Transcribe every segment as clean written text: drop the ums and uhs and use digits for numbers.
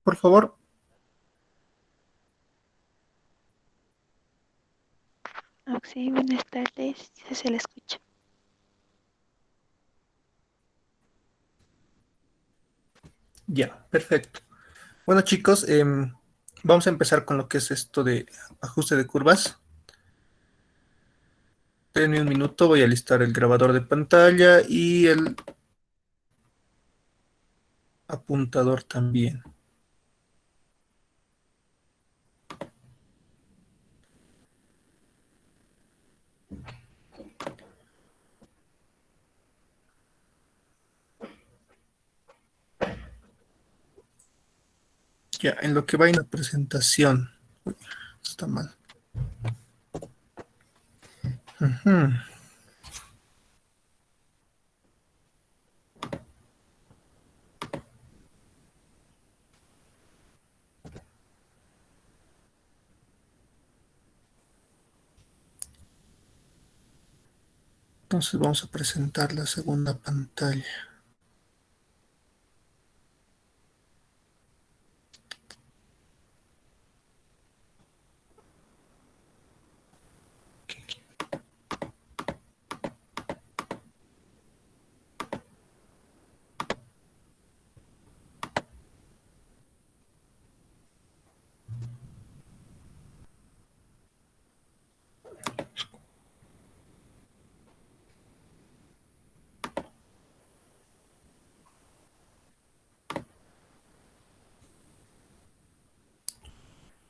por favor. Sí, buenas tardes, se le escucha. Ya, perfecto. Bueno, chicos, vamos a empezar con lo que es esto de ajuste de curvas. Denme un minuto, voy a listar el grabador de pantalla y el apuntador también. Ya, en lo que va en la presentación. Uy, está mal. Ujú. Entonces vamos a presentar la segunda pantalla.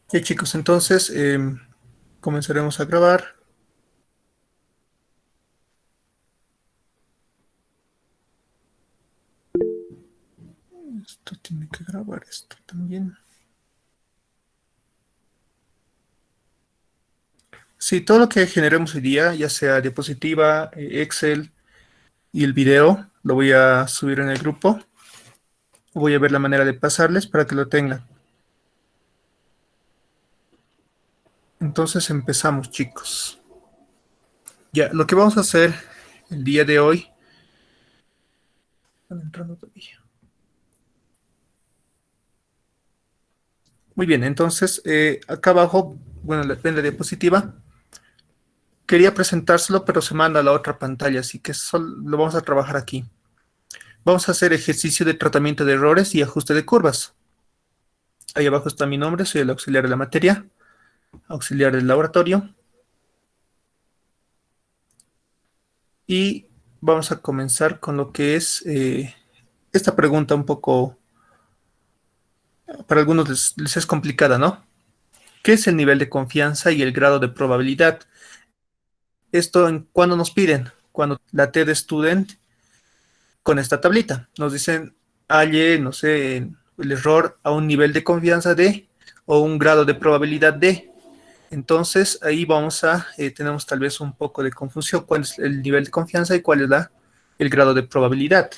Ya, chicos, entonces comenzaremos a grabar. Esto tiene que grabar esto también. Sí, todo lo que generemos hoy día, ya sea diapositiva, Excel y el video, lo voy a subir en el grupo. Voy a ver la manera de pasarles para que lo tengan. Entonces empezamos, chicos. Ya, lo que vamos a hacer el día de hoy. Están entrando todavía. Muy bien, entonces acá abajo, bueno, ven la diapositiva. Quería presentárselo, pero se manda a la otra pantalla, así que lo vamos a trabajar aquí. Vamos a hacer ejercicio de tratamiento de errores y ajuste de curvas. Ahí abajo está mi nombre, soy el auxiliar de la materia, auxiliar del laboratorio. Y vamos a comenzar con lo que es esta pregunta un poco, para algunos les es complicada, ¿no? ¿Qué es el nivel de confianza y el grado de probabilidad? Esto cuando nos piden, cuando la TED Student con esta tablita, nos dicen, halle, no sé, el error a un nivel de confianza de o un grado de probabilidad de. Entonces ahí tenemos tal vez un poco de confusión, cuál es el nivel de confianza y cuál es el grado de probabilidad.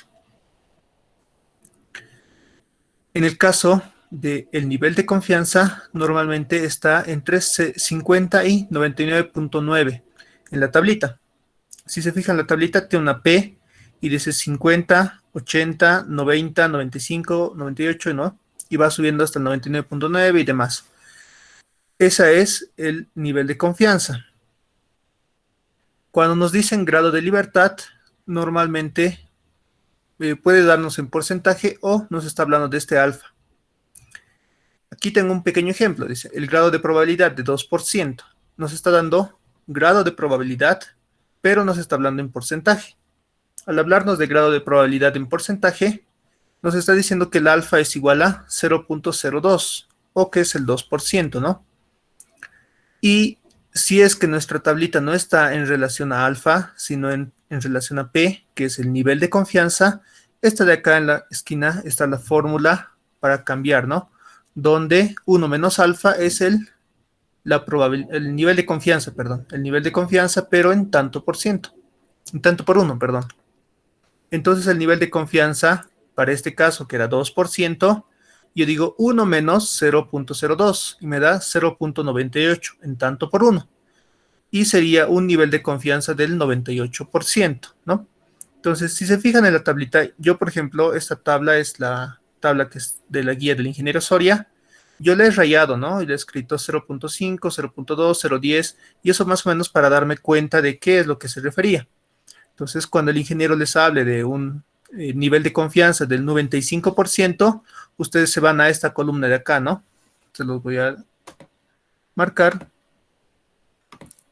En el caso del nivel de confianza, normalmente está entre 50 y 99.9 en la tablita. Si se fijan, la tablita tiene una P y dice 50, 80, 90, 95, 98, ¿no? Y va subiendo hasta el 99.9 y demás. Ese es el nivel de confianza. Cuando nos dicen grado de libertad, normalmente puede darnos en porcentaje o nos está hablando de este alfa. Aquí tengo un pequeño ejemplo, dice, el grado de probabilidad de 2%. Nos está dando grado de probabilidad, pero nos está hablando en porcentaje. Al hablarnos de grado de probabilidad en porcentaje, nos está diciendo que el alfa es igual a 0.02 o que es el 2%, ¿no? Y si es que nuestra tablita no está en relación a alfa, sino en relación a P, que es el nivel de confianza, esta de acá en la esquina está la fórmula para cambiar, ¿no? Donde 1 menos alfa es el nivel de confianza, perdón, el nivel de confianza, pero en tanto por ciento, en tanto por uno, perdón. Entonces el nivel de confianza, para este caso, que era 2%, yo digo 1 menos 0.02 y me da 0.98 en tanto por 1. Y sería un nivel de confianza del 98%, ¿no? Entonces, si se fijan en la tablita, yo, por ejemplo, esta tabla es tabla que es de la guía del ingeniero Soria, yo le he rayado, ¿no? Y le he escrito 0.5, 0.2, 0.10, y eso más o menos para darme cuenta de qué es lo que se refería. Entonces, cuando el ingeniero les hable de un nivel de confianza del 95%, ustedes se van a esta columna de acá, ¿no? Se los voy a marcar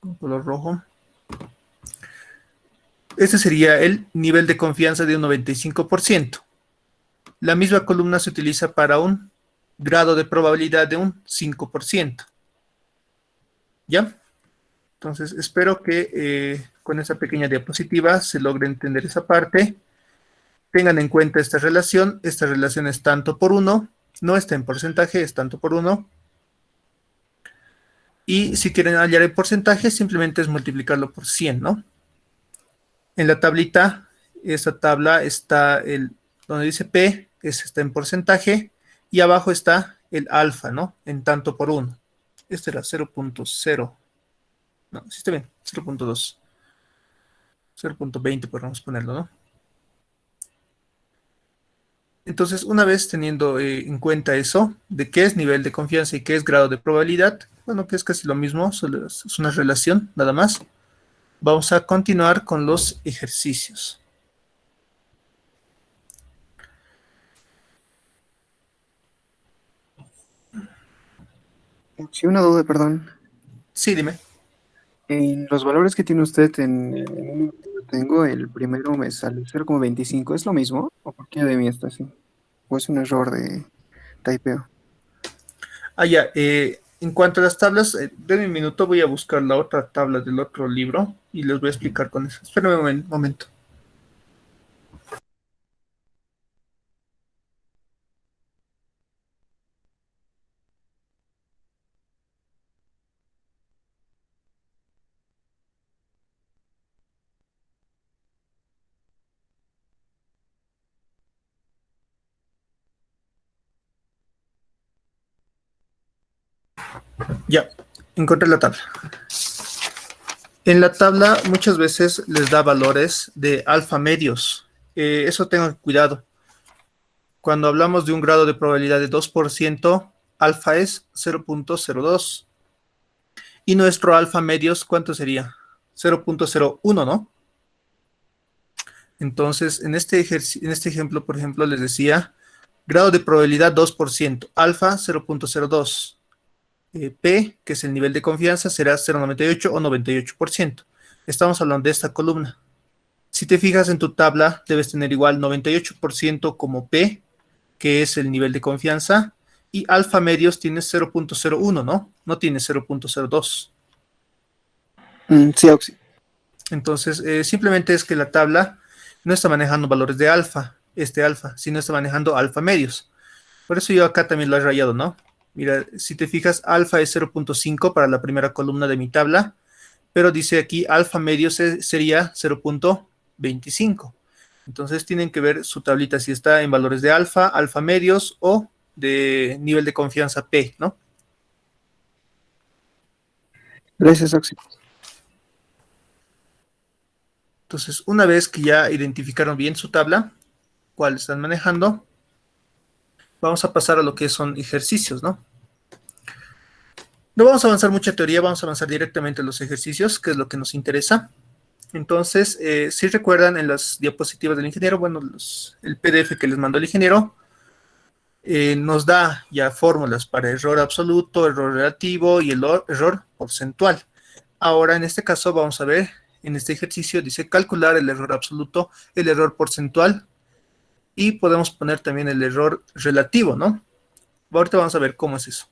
con color rojo. Este sería el nivel de confianza de un 95%. La misma columna se utiliza para un grado de probabilidad de un 5%. ¿Ya? Entonces, espero que con esa pequeña diapositiva se logre entender esa parte. Tengan en cuenta esta relación. Esta relación es tanto por 1, no está en porcentaje, es tanto por 1. Y si quieren hallar el porcentaje, simplemente es multiplicarlo por 100, ¿no? En la tablita, esta tabla está donde dice P, está en porcentaje, y abajo está el alfa, ¿no? En tanto por 1. Este era 0.0. No, sí está bien, 0.2. 0.20 podemos ponerlo, ¿no? Entonces, una vez teniendo en cuenta eso, de qué es nivel de confianza y qué es grado de probabilidad, bueno, que es casi lo mismo, solo es una relación, nada más. Vamos a continuar con los ejercicios. Sí, una duda, perdón. Sí, dime. En los valores que tiene usted en tengo, el primero me sale 0,25. ¿Es lo mismo? ¿O por qué de mí está así? ¿O es un error de typeo? Ah, ya. En cuanto a las tablas, denme un minuto, voy a buscar la otra tabla del otro libro y les voy a explicar con eso. Espérenme un momento. Ya, encontré la tabla. En la tabla muchas veces les da valores de alfa medios. Eso tengan cuidado. Cuando hablamos de un grado de probabilidad de 2%, alfa es 0.02. Y nuestro alfa medios, ¿cuánto sería? 0.01, ¿no? Entonces, en este ejemplo, por ejemplo, les decía, grado de probabilidad 2%, alfa 0.02. P, que es el nivel de confianza, será 0.98 o 98%. Estamos hablando de esta columna. Si te fijas en tu tabla, debes tener igual 98% como P, que es el nivel de confianza, y alfa medios tienes 0.01, ¿no? No tienes 0.02. Sí, Auxi. Entonces, simplemente es que la tabla no está manejando valores de alfa, sino está manejando alfa medios. Por eso yo acá también lo he rayado, ¿no? Mira, si te fijas, alfa es 0.5 para la primera columna de mi tabla, pero dice aquí alfa medios sería 0.25. Entonces tienen que ver su tablita si está en valores de alfa, alfa medios o de nivel de confianza P, ¿no? Gracias, Auxi. Entonces, una vez que ya identificaron bien su tabla, cuál están manejando, vamos a pasar a lo que son ejercicios, ¿no? No vamos a avanzar mucha teoría, vamos a avanzar directamente a los ejercicios, que es lo que nos interesa. Entonces, si recuerdan en las diapositivas del ingeniero, bueno, el PDF que les mandó el ingeniero, nos da ya fórmulas para error absoluto, error relativo y el error porcentual. Ahora, en este caso, vamos a ver, en este ejercicio dice calcular el error absoluto, el error porcentual, y podemos poner también el error relativo, ¿no? Ahorita vamos a ver cómo es eso.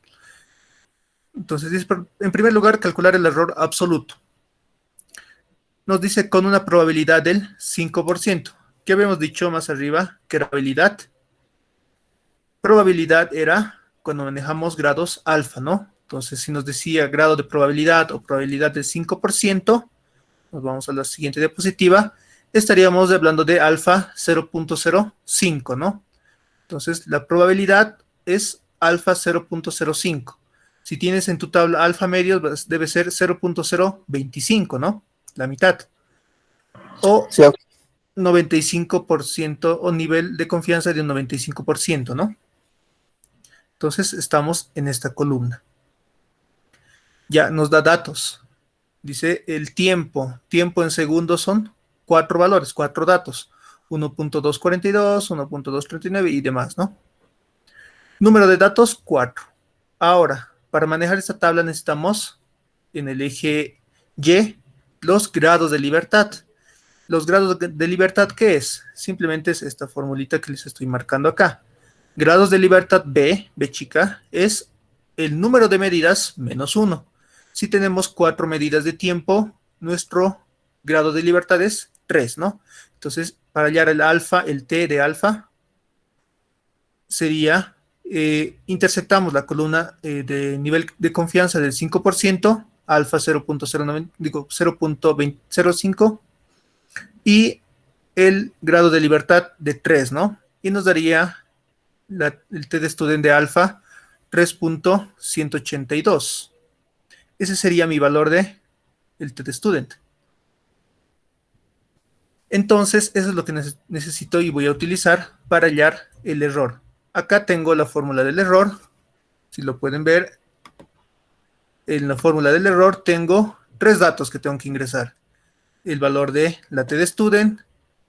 Entonces, dice, en primer lugar, calcular el error absoluto. Nos dice con una probabilidad del 5%. ¿Qué habíamos dicho más arriba? ¿Qué era probabilidad? Probabilidad era cuando manejamos grados alfa, ¿no? Entonces, si nos decía grado de probabilidad o probabilidad del 5%, nos vamos a la siguiente diapositiva, estaríamos hablando de alfa 0.05, ¿no? Entonces, la probabilidad es alfa 0.05. Si tienes en tu tabla alfa medios, debe ser 0.025, ¿no? La mitad. O Sí, Auxi. 95% o nivel de confianza de un 95%, ¿no? Entonces estamos en esta columna. Ya nos da datos. Dice el tiempo. Tiempo en segundos son 4 valores, 4 datos. 1.242, 1.239 y demás, ¿no? Número de datos, 4. Ahora, para manejar esta tabla necesitamos en el eje Y los grados de libertad. Los grados de libertad, ¿qué es? Simplemente es esta formulita que les estoy marcando acá. Grados de libertad B, B chica, es el número de medidas menos 1. Si tenemos 4 medidas de tiempo, nuestro grado de libertad es 3, ¿no? Entonces, para hallar el alfa, el T de alfa, sería, intersectamos la columna de nivel de confianza del 5%, alfa 0.05 y el grado de libertad de 3, ¿no? Y nos daría el T de student de alfa 3.182. Ese sería mi valor de el T de student. Entonces, eso es lo que necesito y voy a utilizar para hallar el error. Acá tengo la fórmula del error. Si lo pueden ver, en la fórmula del error tengo 3 datos que tengo que ingresar. El valor de la T de student,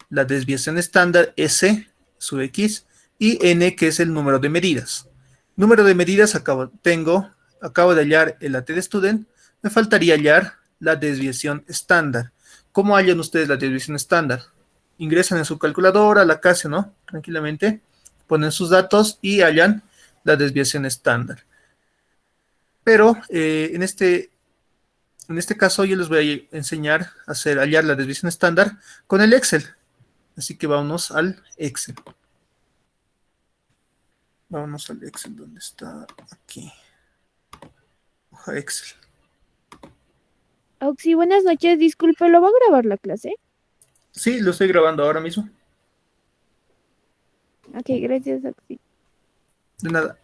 la desviación estándar S sub X y N, que es el número de medidas. Número de medidas acabo de hallar el T de student, me faltaría hallar la desviación estándar. ¿Cómo hallan ustedes la desviación estándar? Ingresan en su calculadora, la Casio, ¿no? Tranquilamente, ponen sus datos y hallan la desviación estándar. Pero en este caso yo les voy a enseñar a hallar la desviación estándar con el Excel. Así que vámonos al Excel. Vámonos al Excel, ¿dónde está? Aquí. Hoja Excel. Oxy, buenas noches. Disculpe, ¿lo va a grabar la clase? Sí, lo estoy grabando ahora mismo. Ok, gracias, Oxy. De nada.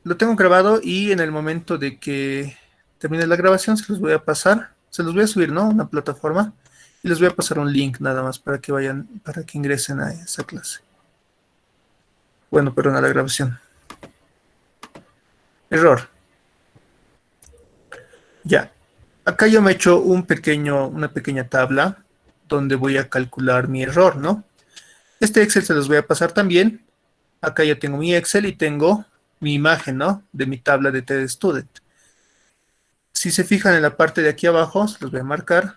Lo tengo grabado y en el momento de que termine la grabación se los voy a pasar. Se los voy a subir, ¿no? A una plataforma. Y les voy a pasar un link nada más para que vayan, para que ingresen a esa clase. Bueno, perdón, a la grabación. Error. Ya. Acá yo me he hecho una pequeña tabla donde voy a calcular mi error, ¿no? Este Excel se los voy a pasar también. Acá ya tengo mi Excel y tengo mi imagen, ¿no? De mi tabla de TED Student. Si se fijan en la parte de aquí abajo, se los voy a marcar.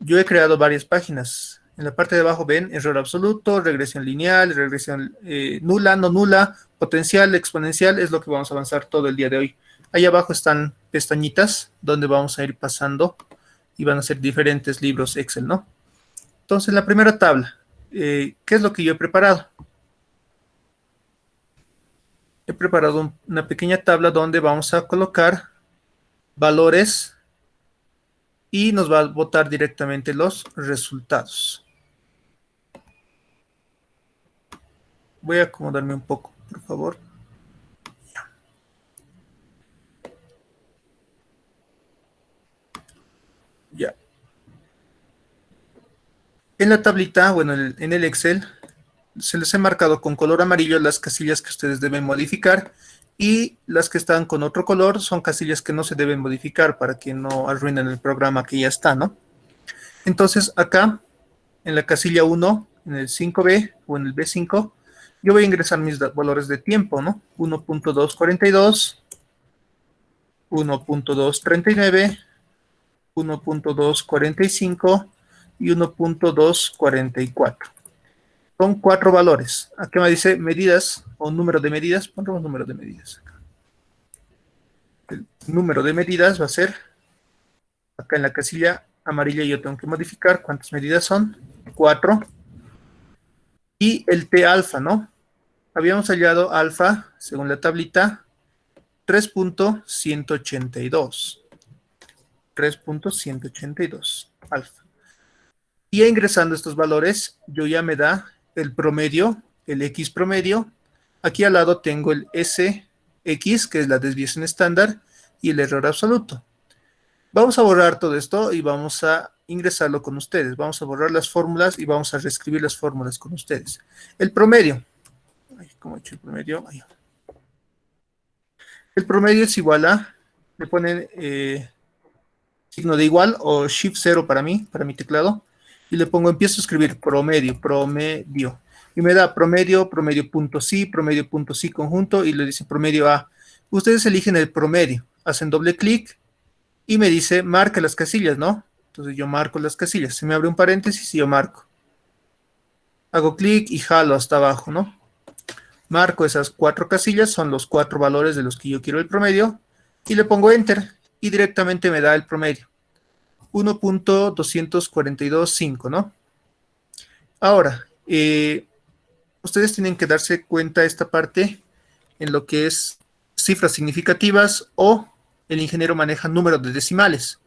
Yo he creado varias páginas. En la parte de abajo ven error absoluto, regresión lineal, regresión nula, no nula, potencial, exponencial, es lo que vamos a avanzar todo el día de hoy. Ahí abajo están pestañitas donde vamos a ir pasando y van a ser diferentes libros Excel, ¿no? Entonces, la primera tabla, ¿qué es lo que yo he preparado? He preparado una pequeña tabla donde vamos a colocar valores y nos va a botar directamente los resultados. Voy a acomodarme un poco, por favor. Ya. En la tablita, bueno, en el Excel, se les he marcado con color amarillo las casillas que ustedes deben modificar y las que están con otro color son casillas que no se deben modificar para que no arruinen el programa que ya está, ¿no? Entonces, acá, en la casilla 1, en el 5B o en el B5, yo voy a ingresar mis valores de tiempo, ¿no? 1.242, 1.239, 1.245 y 1.244. Son 4 valores. Aquí me dice medidas o número de medidas. Pondremos número de medidas. El número de medidas va a ser, acá en la casilla amarilla yo tengo que modificar cuántas medidas son. 4. Y el T alfa, ¿no? Habíamos hallado alfa, según la tablita, 3.182. 3.182 alfa. Y ingresando estos valores, yo ya me da el promedio, el X promedio. Aquí al lado tengo el SX, que es la desviación estándar, y el error absoluto. Vamos a borrar todo esto y vamos a ingresarlo con ustedes. Vamos a borrar las fórmulas y vamos a reescribir las fórmulas con ustedes. El promedio. Ay, ¿cómo he hecho el promedio? Ay. El promedio es igual a, le ponen signo de igual o shift 0 para mí, para mi teclado, y le pongo, empiezo a escribir promedio, promedio, y me da promedio, promedio punto sí conjunto, y le dice promedio A. Ustedes eligen el promedio, hacen doble clic, y me dice, marca las casillas, ¿no? Entonces yo marco las casillas, se me abre un paréntesis y yo marco. Hago clic y jalo hasta abajo, ¿no? Marco esas 4 casillas, son los 4 valores de los que yo quiero el promedio, y le pongo enter, y directamente me da el promedio. 1.2425, ¿no? Ahora, ustedes tienen que darse cuenta de esta parte en lo que es cifras significativas o el ingeniero maneja números de decimales.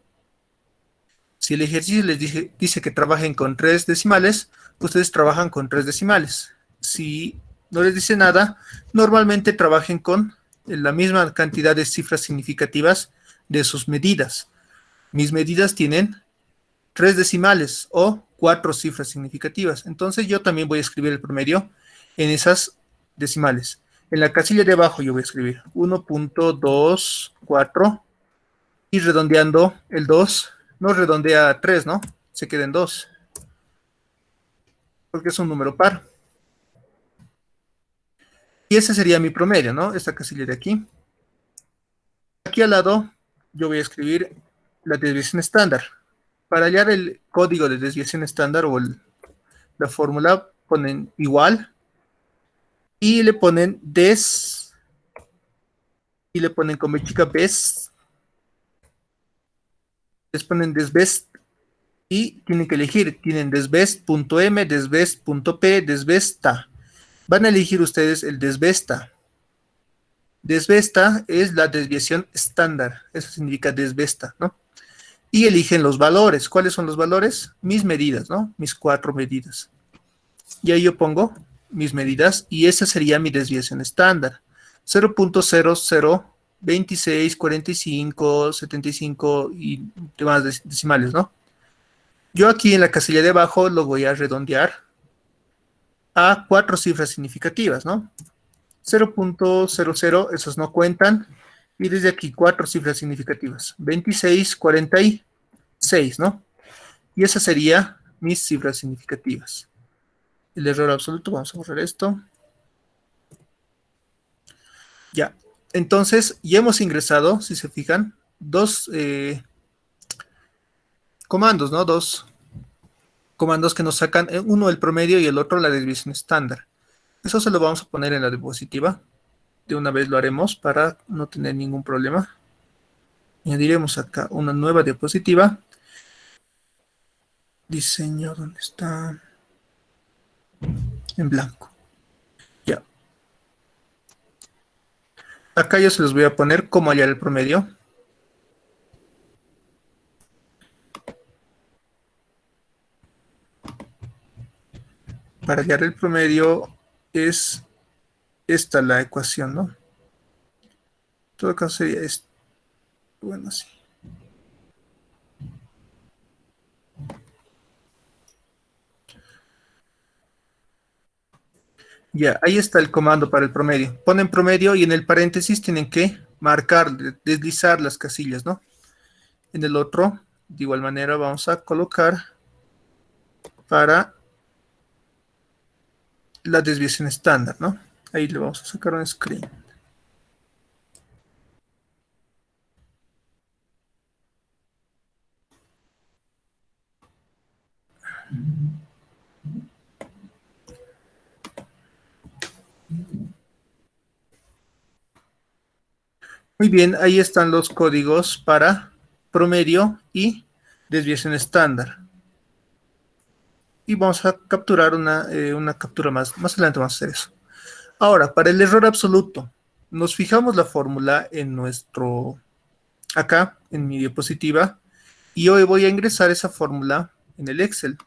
Si el ejercicio les dice que trabajen con 3 decimales, ustedes trabajan con 3 decimales. Si no les dice nada, normalmente trabajen con la misma cantidad de cifras significativas de sus medidas. Mis medidas tienen 3 decimales o 4 cifras significativas. Entonces yo también voy a escribir el promedio en esas decimales. En la casilla de abajo yo voy a escribir 1.24 y redondeando el 2, no redondea a 3, ¿no? Se queda en 2. Porque es un número par. Y ese sería mi promedio, ¿no? Esta casilla de aquí. Aquí al lado yo voy a escribir la desviación estándar. Para hallar el código de desviación estándar o la fórmula, ponen igual y le ponen des y le ponen con B chica best. Les ponen desbest y tienen que elegir. Tienen desbest.m, desbest.p, desbesta. Van a elegir ustedes el desbesta. Desbesta es la desviación estándar. Eso significa desbesta, ¿no? Y eligen los valores. ¿Cuáles son los valores? Mis medidas, ¿no? Mis 4 medidas. Y ahí yo pongo mis medidas y esa sería mi desviación estándar. 0.0026, 45, 75 y demás decimales, ¿no? Yo aquí en la casilla de abajo lo voy a redondear a 4 cifras significativas, ¿no? 0.00, esos no cuentan. Y desde aquí 4 cifras significativas. 26, 46, ¿no? Y esas serían mis cifras significativas. El error absoluto, vamos a borrar esto. Ya, entonces ya hemos ingresado, si se fijan, 2 comandos, ¿no? 2 comandos que nos sacan, uno el promedio y el otro la desviación estándar. Eso se lo vamos a poner en la diapositiva. De una vez lo haremos para no tener ningún problema. Añadiremos acá una nueva diapositiva. Diseño, ¿dónde está? En blanco. Ya. Acá yo se los voy a poner cómo hallar el promedio. Para hallar el promedio es esta la ecuación, ¿no? En todo caso sería esto. Bueno, sí. Ya, ahí está el comando para el promedio. Ponen promedio y en el paréntesis tienen que marcar, deslizar las casillas, ¿no? En el otro, de igual manera, vamos a colocar para la desviación estándar, ¿no? Ahí le vamos a sacar un screen. Muy bien, ahí están los códigos para promedio y desviación estándar. Y vamos a capturar una captura más. Más adelante vamos a hacer eso. Ahora, para el error absoluto, nos fijamos la fórmula en acá, en mi diapositiva, y hoy voy a ingresar esa fórmula en el Excel.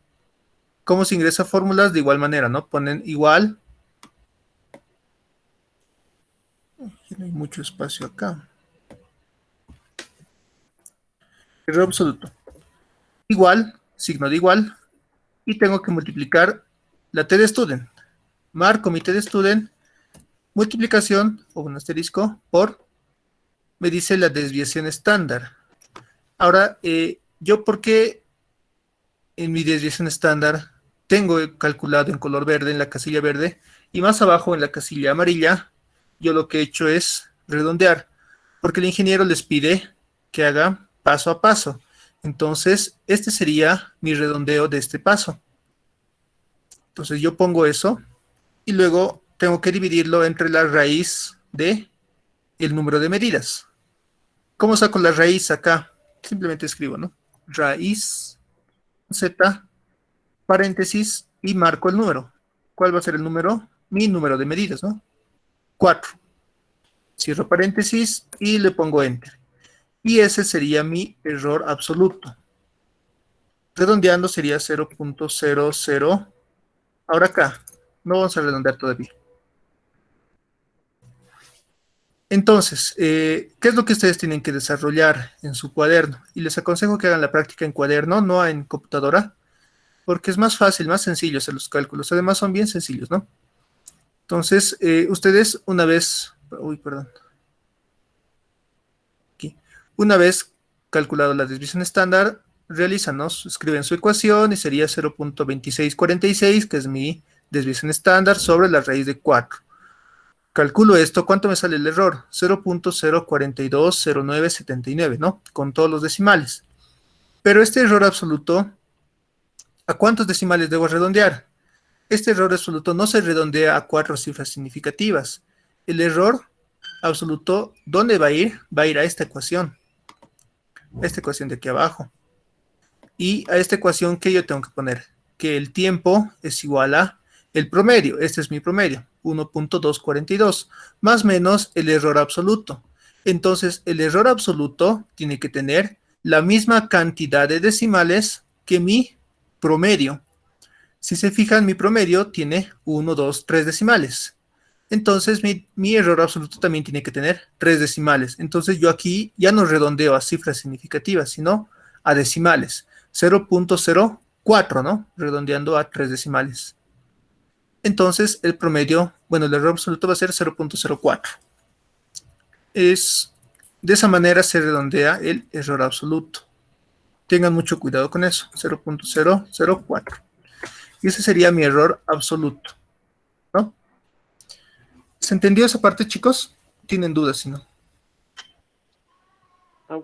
¿Cómo se ingresa fórmulas? De igual manera, ¿no? Ponen igual. No hay mucho espacio acá. Error absoluto. Igual, signo de igual, y tengo que multiplicar la t de student. Marco mi t de student, multiplicación, o un asterisco, por, me dice la desviación estándar. Ahora, yo, ¿por qué en mi desviación estándar tengo calculado en color verde, en la casilla verde, y más abajo en la casilla amarilla, yo lo que he hecho es redondear, porque el ingeniero les pide que haga paso a paso. Entonces, este sería mi redondeo de este paso. Entonces, yo pongo eso, y luego tengo que dividirlo entre la raíz de el número de medidas. ¿Cómo saco la raíz acá? Simplemente escribo, ¿no? Raíz Z, paréntesis, y marco el número. ¿Cuál va a ser el número? Mi número de medidas, ¿no? 4. Cierro paréntesis y le pongo Enter. Y ese sería mi error absoluto. Redondeando sería 0.00. Ahora acá, no vamos a redondear todavía. Entonces, ¿qué es lo que ustedes tienen que desarrollar en su cuaderno? Y les aconsejo que hagan la práctica en cuaderno, no en computadora, porque es más fácil, más sencillo hacer los cálculos. Además, son bien sencillos, ¿no? Entonces, ustedes una vez, perdón. Aquí. Una vez calculado la desviación estándar, realizan, ¿no? Escriben su ecuación y sería 0.2646, que es mi desviación estándar, sobre la raíz de 4. Calculo esto, ¿cuánto me sale el error? 0.0420979, ¿no? Con todos los decimales. Pero este error absoluto, ¿a cuántos decimales debo redondear? Este error absoluto no se redondea a 4 cifras significativas. El error absoluto, ¿dónde va a ir? Va a ir a esta ecuación de aquí abajo. Y a esta ecuación, ¿qué yo tengo que poner? Que el tiempo es igual a el promedio. Este es mi promedio, 1.242, más menos el error absoluto. Entonces, el error absoluto tiene que tener la misma cantidad de decimales que mi promedio. Si se fijan, mi promedio tiene 1, 2, 3 decimales. Entonces, mi error absoluto también tiene que tener 3 decimales. Entonces, yo aquí ya no redondeo a cifras significativas, sino a decimales. 0.04, ¿no? Redondeando a 3 decimales. Entonces, el promedio, bueno, el error absoluto va a ser 0.04. De esa manera se redondea el error absoluto. Tengan mucho cuidado con eso, 0.004. Y ese sería mi error absoluto, ¿no? ¿Se entendió esa parte, chicos? ¿Tienen dudas, si no?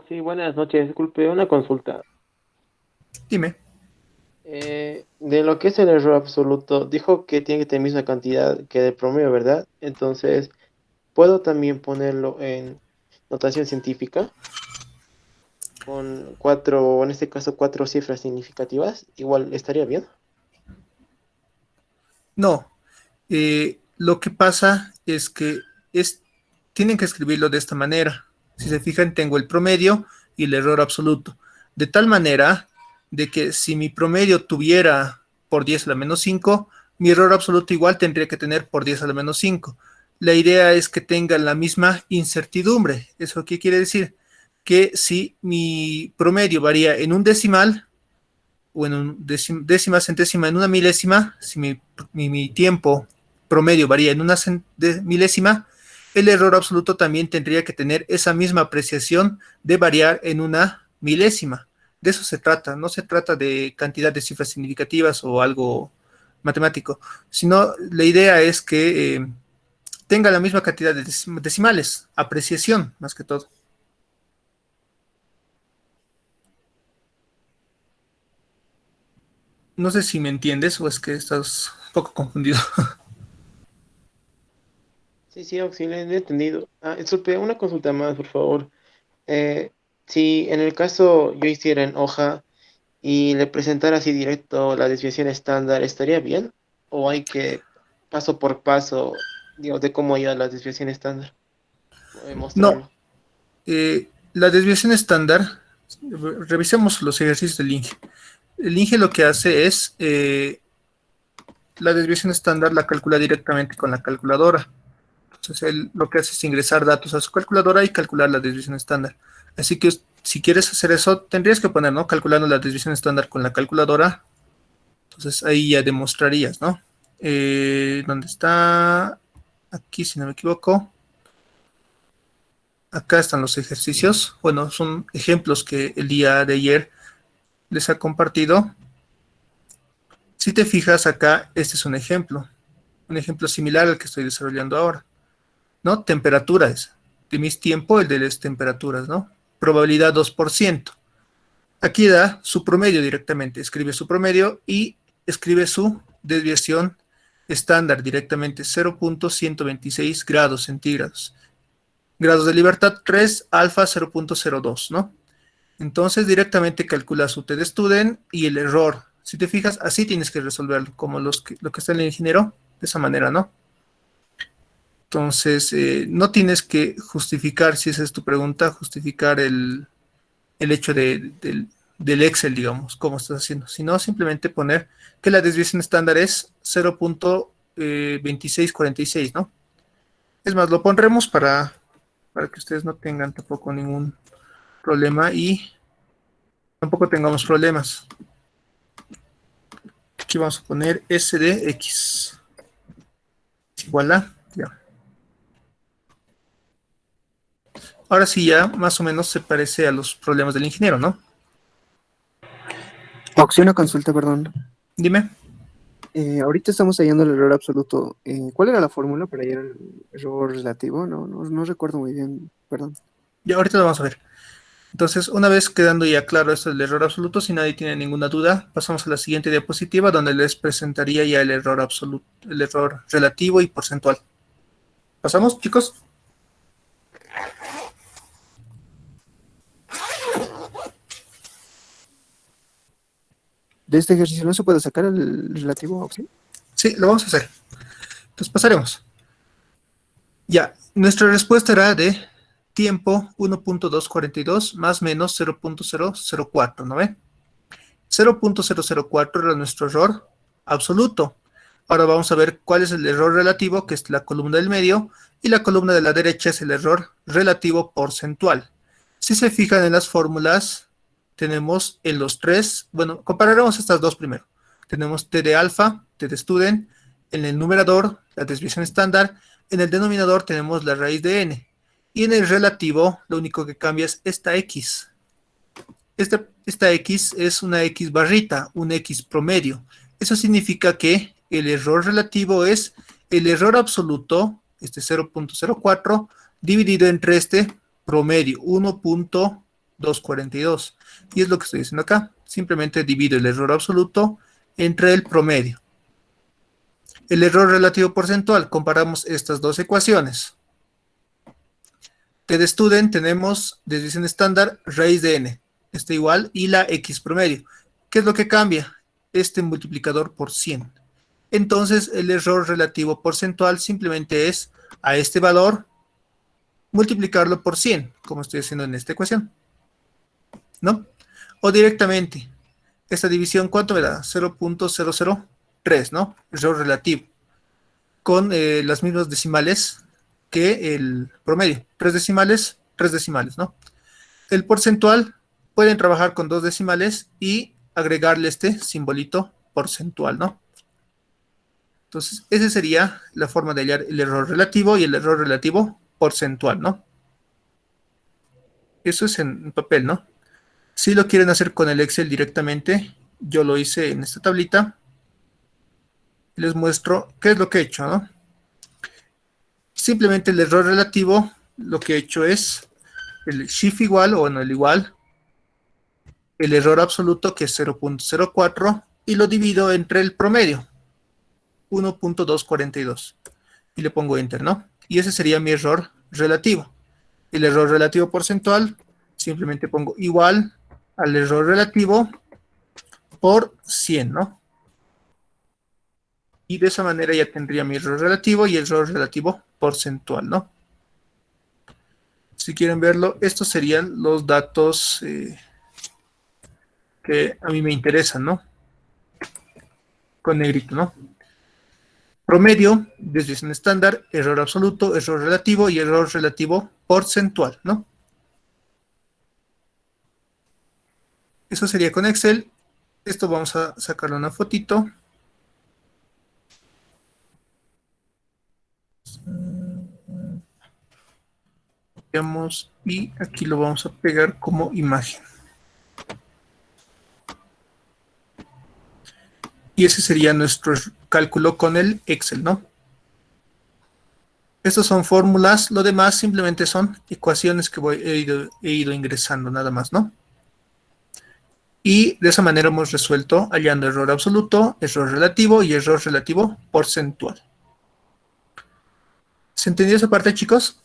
Sí, buenas noches. Disculpe, una consulta. Dime. De lo que es el error absoluto, dijo que tiene que tener misma cantidad que de promedio, ¿verdad? Entonces, ¿puedo también ponerlo en notación científica? Con 4, o en este caso 4 cifras significativas, igual estaría bien. No. Lo que pasa es que tienen que escribirlo de esta manera. Si se fijan, tengo el promedio y el error absoluto. De tal manera de que si mi promedio tuviera por 10 a la menos 5, mi error absoluto igual tendría que tener por 10 a la menos 5. La idea es que tengan la misma incertidumbre. ¿Eso qué quiere decir? Que si mi promedio varía en un decimal, o en un décima centésima, en una milésima, si mi tiempo promedio varía en una milésima, el error absoluto también tendría que tener esa misma apreciación de variar en una milésima. De eso se trata, no se trata de cantidad de cifras significativas o algo matemático, sino la idea es que tenga la misma cantidad de decimales, apreciación más que todo. No sé si me entiendes o es que estás un poco confundido. Sí, auxilio, he entendido. Disculpe, una consulta más, por favor. Eh, si en el caso yo hiciera en hoja y le presentara así directo la desviación estándar, ¿estaría bien? ¿O hay que paso por paso, digamos, de cómo ir a la desviación estándar? No, Mostrarlo. la desviación estándar, revisemos los ejercicios del INGE. El INGE lo que hace es, la desviación estándar la calcula directamente con la calculadora. Entonces, él lo que hace es ingresar datos a su calculadora y calcular la desviación estándar. Así que si quieres hacer eso, tendrías que poner, ¿no? Calculando la desviación estándar con la calculadora. Entonces, ahí ya demostrarías, ¿no? ¿Dónde está? Aquí, si no me equivoco. Acá están los ejercicios. Bueno, son ejemplos que el día de ayer les ha compartido. Si te fijas acá, este es un ejemplo similar al que estoy desarrollando ahora, ¿no? Temperaturas. De mis tiempo, el de las temperaturas, ¿no? Probabilidad 2%. Aquí da su promedio directamente. Escribe su promedio y escribe su desviación estándar directamente, 0.126 grados centígrados. Grados de libertad 3, alfa 0.02, ¿no? Entonces directamente calcula su t-de-student y el error. Si te fijas, así tienes que resolverlo, como lo que está en el ingeniero, de esa manera, ¿no? Entonces, no tienes que justificar, si esa es tu pregunta, justificar el hecho del Excel, digamos, cómo estás haciendo, sino simplemente poner que la desviación estándar es 0.2646, ¿no? Es más, lo pondremos para que ustedes no tengan tampoco ningún problema y tampoco tengamos problemas. Aquí vamos a poner S de X igual a, ya. Ahora sí ya más o menos se parece a los problemas del ingeniero, ¿no? Opción a consulta, perdón. Dime. Ahorita estamos hallando el error absoluto. ¿Cuál era la fórmula para hallar el error relativo? No recuerdo muy bien, perdón. Ya ahorita lo vamos a ver. Entonces, una vez quedando ya claro esto del error absoluto, si nadie tiene ninguna duda, pasamos a la siguiente diapositiva donde les presentaría ya el error absoluto, el error relativo y porcentual. ¿Pasamos, chicos? ¿De este ejercicio no se puede sacar el relativo opción? Sí, lo vamos a hacer. Entonces pasaremos. Ya, nuestra respuesta era de tiempo 1.242 más menos 0.004, ¿no ven? 0.004 era nuestro error absoluto. Ahora vamos a ver cuál es el error relativo, que es la columna del medio, y la columna de la derecha es el error relativo porcentual. Si se fijan en las fórmulas, tenemos en los tres, bueno, compararemos estas dos primero. Tenemos T de alfa, T de student, en el numerador, la desviación estándar, en el denominador tenemos la raíz de n, y en el relativo, lo único que cambia es esta x. Esta x es una x barrita, un x promedio. Eso significa que el error relativo es el error absoluto, este 0.04, dividido entre este promedio, 1.242. Y es lo que estoy haciendo acá. Simplemente divido el error absoluto entre el promedio. El error relativo porcentual, comparamos estas dos ecuaciones. De student tenemos desviación estándar, raíz de n. Está igual, y la x promedio. ¿Qué es lo que cambia? Este multiplicador por 100. Entonces, el error relativo porcentual simplemente es a este valor multiplicarlo por 100, como estoy haciendo en esta ecuación, ¿no? O directamente, esta división, ¿cuánto me da? 0.003, ¿no? Error relativo. Con las mismas decimales que el promedio. 3 decimales, ¿no? El porcentual, pueden trabajar con 2 decimales y agregarle este simbolito porcentual, ¿no? Entonces, esa sería la forma de hallar el error relativo y el error relativo porcentual, ¿no? Eso es en papel, ¿no? Si lo quieren hacer con el Excel directamente, yo lo hice en esta tablita. Les muestro qué es lo que he hecho, ¿no? Simplemente el error relativo, lo que he hecho es el shift igual, o no el igual, el error absoluto, que es 0.04, y lo divido entre el promedio, 1.242, y le pongo enter, ¿no? Y ese sería mi error relativo. El error relativo porcentual, simplemente pongo igual al error relativo por 100, ¿no? Y de esa manera ya tendría mi error relativo y el error relativo porcentual, ¿no? Si quieren verlo, estos serían los datos que a mí me interesan, ¿no? Con negrito, ¿no? Promedio, desviación estándar, error absoluto, error relativo y error relativo porcentual, ¿no? Eso sería con Excel. Esto vamos a sacarle una fotito. Y aquí lo vamos a pegar como imagen. Y ese sería nuestro cálculo con el Excel, ¿no? Estas son fórmulas, lo demás simplemente son ecuaciones que he ido ingresando nada más, ¿no? Y de esa manera hemos resuelto hallando error absoluto, error relativo y error relativo porcentual. ¿Se entendió esa parte, chicos?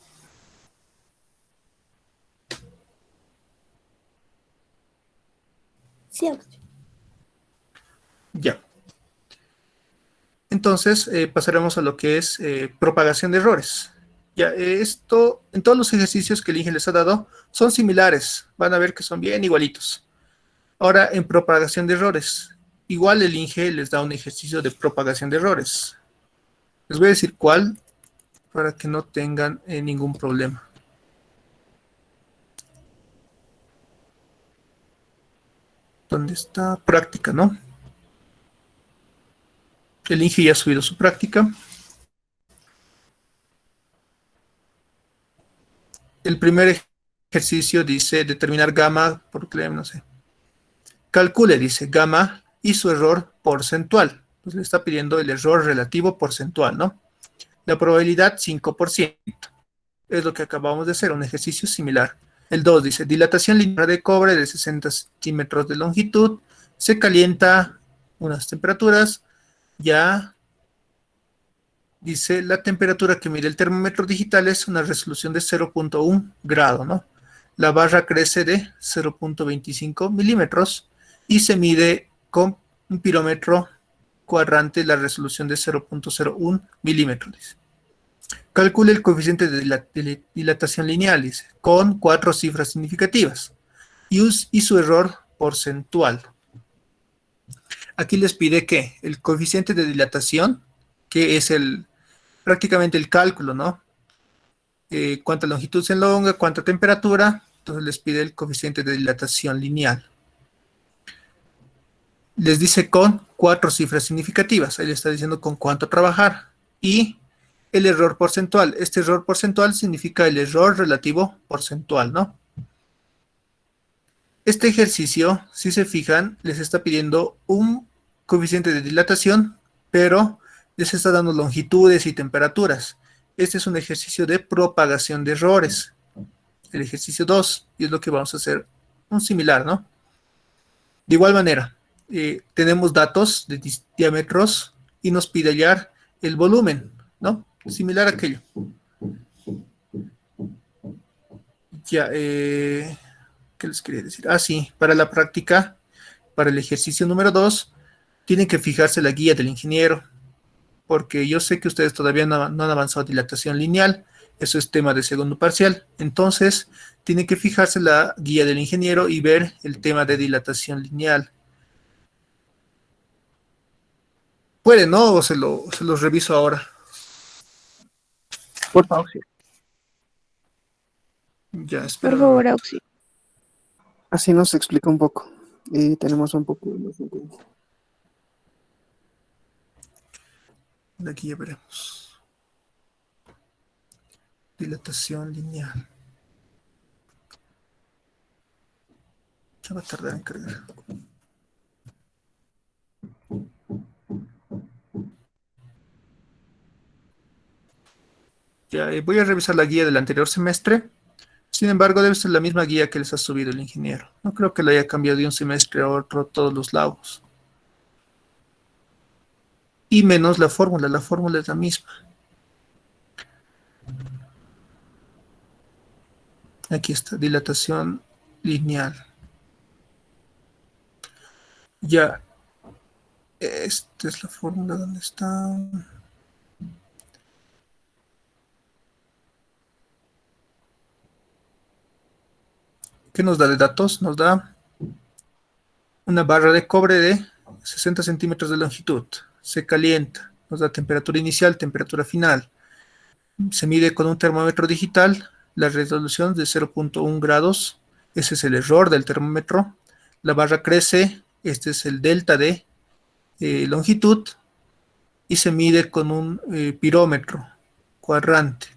Sí, Auxi. Ya. Entonces, pasaremos a lo que es propagación de errores. Ya, esto, en todos los ejercicios que el INGE les ha dado, son similares. Van a ver que son bien igualitos. Ahora, en propagación de errores. Igual el INGE les da un ejercicio de propagación de errores. Les voy a decir cuál, para que no tengan ningún problema. ¿Dónde está? Práctica, ¿no? El INGE ya ha subido su práctica. El primer ejercicio dice determinar gamma por no sé. Calcule, dice, gamma y su error porcentual. Pues le está pidiendo el error relativo porcentual, ¿no? La probabilidad 5%. Es lo que acabamos de hacer, un ejercicio similar. El 2 dice, dilatación lineal de cobre de 60 centímetros de longitud. Se calienta unas temperaturas. Ya dice, la temperatura que mide el termómetro digital es una resolución de 0.1 grado, ¿no? La barra crece de 0.25 milímetros y se mide con un pirómetro cuadrante la resolución de 0.01 milímetros. Dice. Calcule el coeficiente de dilatación lineal, dice, con 4 cifras significativas y su error porcentual. Aquí les pide que el coeficiente de dilatación, que es prácticamente el cálculo, ¿no? Cuánta longitud se elonga, cuánta temperatura, entonces les pide el coeficiente de dilatación lineal. Les dice con 4 cifras significativas, ahí le está diciendo con cuánto trabajar. Y el error porcentual, este error porcentual significa el error relativo porcentual, ¿no? Este ejercicio, si se fijan, les está pidiendo un coeficiente de dilatación, pero les está dando longitudes y temperaturas. Este es un ejercicio de propagación de errores. El ejercicio 2, y es lo que vamos a hacer, un similar, ¿no? De igual manera, tenemos datos de diámetros y nos pide hallar el volumen, ¿no? Similar a aquello. Ya, ¿qué les quería decir? Ah, sí, para la práctica, para el ejercicio número 2, tienen que fijarse la guía del ingeniero, porque yo sé que ustedes todavía no han avanzado a dilatación lineal, eso es tema de segundo parcial, entonces tienen que fijarse la guía del ingeniero y ver el tema de dilatación lineal. ¿Puede, no? ¿O se los reviso ahora? Por favor. Ya, espera. Por favor, Auxi. Así nos explica un poco. Y tenemos un poco más de tiempo. De aquí ya veremos. Dilatación lineal. Ya va a tardar en cargar. Ya, voy a revisar la guía del anterior semestre. Sin embargo, debe ser la misma guía que les ha subido el ingeniero. No creo que lo haya cambiado de un semestre a otro todos los lados. Y menos la fórmula es la misma. Aquí está, dilatación lineal. Ya, esta es la fórmula, ¿dónde está? ¿Qué nos da de datos? Nos da una barra de cobre de 60 centímetros de longitud. Se calienta, nos da temperatura inicial, temperatura final. Se mide con un termómetro digital, la resolución es de 0.1 grados, ese es el error del termómetro. La barra crece, este es el delta de longitud, y se mide con un pirómetro cuadrante.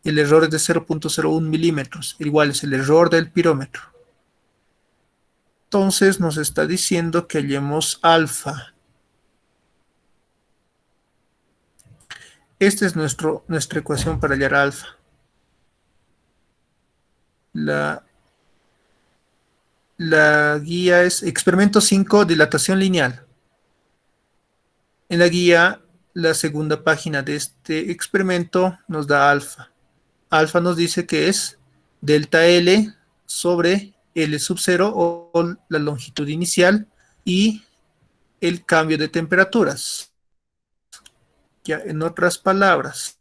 El error es de 0.01 milímetros, igual es el error del pirómetro. Entonces nos está diciendo que hallemos alfa. Esta es nuestra ecuación para hallar alfa. La guía es experimento 5, dilatación lineal. En la guía, la segunda página de este experimento nos da alfa. Alfa nos dice que es delta L sobre L sub 0 o la longitud inicial y el cambio de temperaturas. Ya, en otras palabras,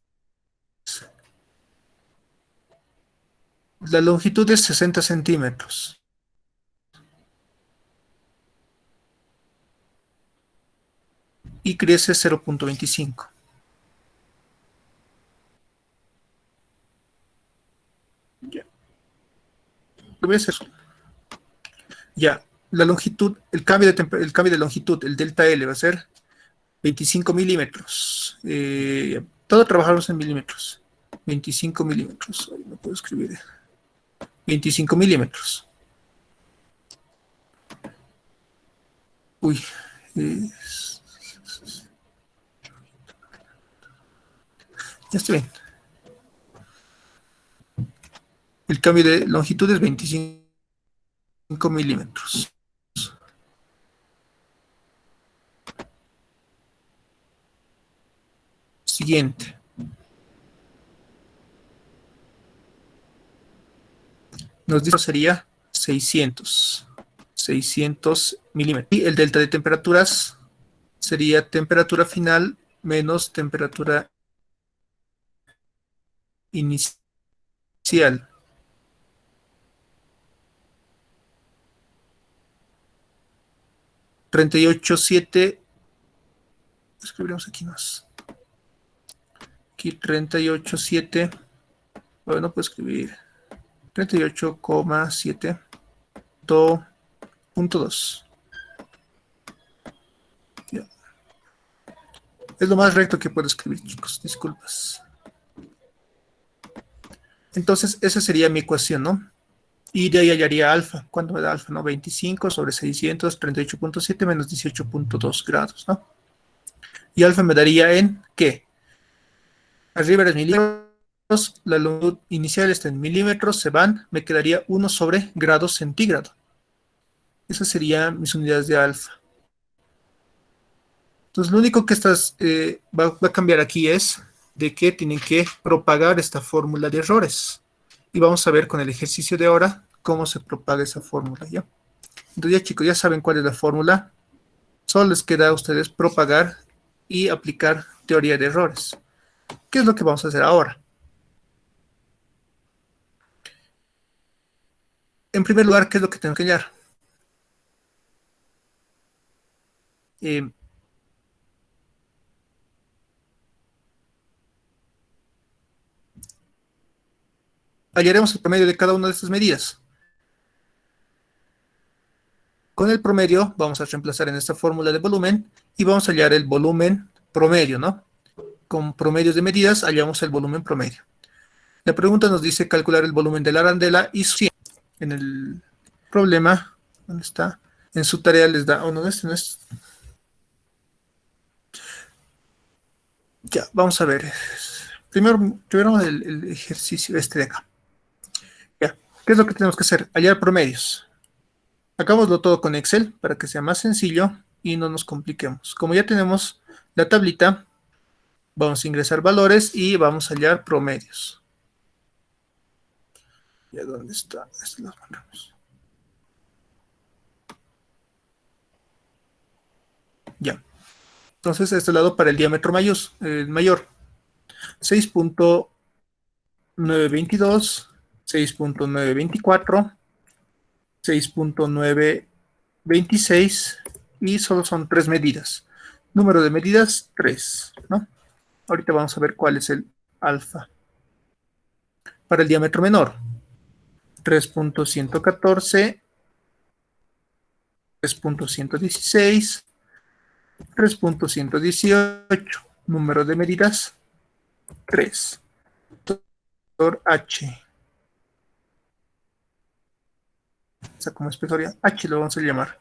la longitud es 60 centímetros. Y crece 0.25. Ya. Lo voy a hacer. Ya, la longitud, el cambio de longitud, el delta L va a ser 25 milímetros. Todo trabajamos en milímetros. 25 milímetros. No puedo escribir. 25 milímetros. Uy. Ya estoy bien. El cambio de longitud es 25 milímetros. Siguiente. Nos dice que sería 600 milímetros. Y el delta de temperaturas sería temperatura final menos temperatura inicial. $38.7. Escribiremos aquí más. Aquí 38.7. Bueno, no puedo escribir. 38,7.2. Es lo más recto que puedo escribir, chicos. Disculpas. Entonces, esa sería mi ecuación, ¿no? Y de ahí hallaría alfa. ¿Cuánto me da alfa? ¿No? 25 sobre 600, 38.7 menos 18.2 grados, ¿no? Y alfa me daría en, ¿qué? Arriba es milímetros, la longitud inicial está en milímetros, se van, me quedaría 1 sobre grados centígrado. Esas serían mis unidades de alfa. Entonces, lo único que va a cambiar aquí es de que tienen que propagar esta fórmula de errores. Y vamos a ver con el ejercicio de ahora cómo se propaga esa fórmula, ¿ya? Entonces ya, chicos, ya saben cuál es la fórmula. Solo les queda a ustedes propagar y aplicar teoría de errores. ¿Qué es lo que vamos a hacer ahora? En primer lugar, ¿qué es lo que tengo que hallar? Hallaremos el promedio de cada una de estas medidas. Con el promedio vamos a reemplazar en esta fórmula de volumen y vamos a hallar el volumen promedio, ¿no? Con promedios de medidas hallamos el volumen promedio. La pregunta nos dice calcular el volumen de la arandela y su... En el problema, ¿dónde está? En su tarea les da... Oh, no, este no es... Ya, vamos a ver. Primero el ejercicio este de acá. Ya, ¿qué es lo que tenemos que hacer? Hallar promedios. Hagámoslo todo con Excel para que sea más sencillo y no nos compliquemos. Como ya tenemos la tablita, vamos a ingresar valores y vamos a hallar promedios. ¿Ya dónde está? Este los mandamos. Ya. Entonces, este lado para el diámetro mayor. 6.922, 6.924, 6.926 y solo son 3 medidas. Número de medidas, 3, ¿no? Ahorita vamos a ver cuál es el alfa. Para el diámetro menor, 3.114, 3.116, 3.118. Número de medidas, 3. Espesor H. O sea, como espesoria H lo vamos a llamar.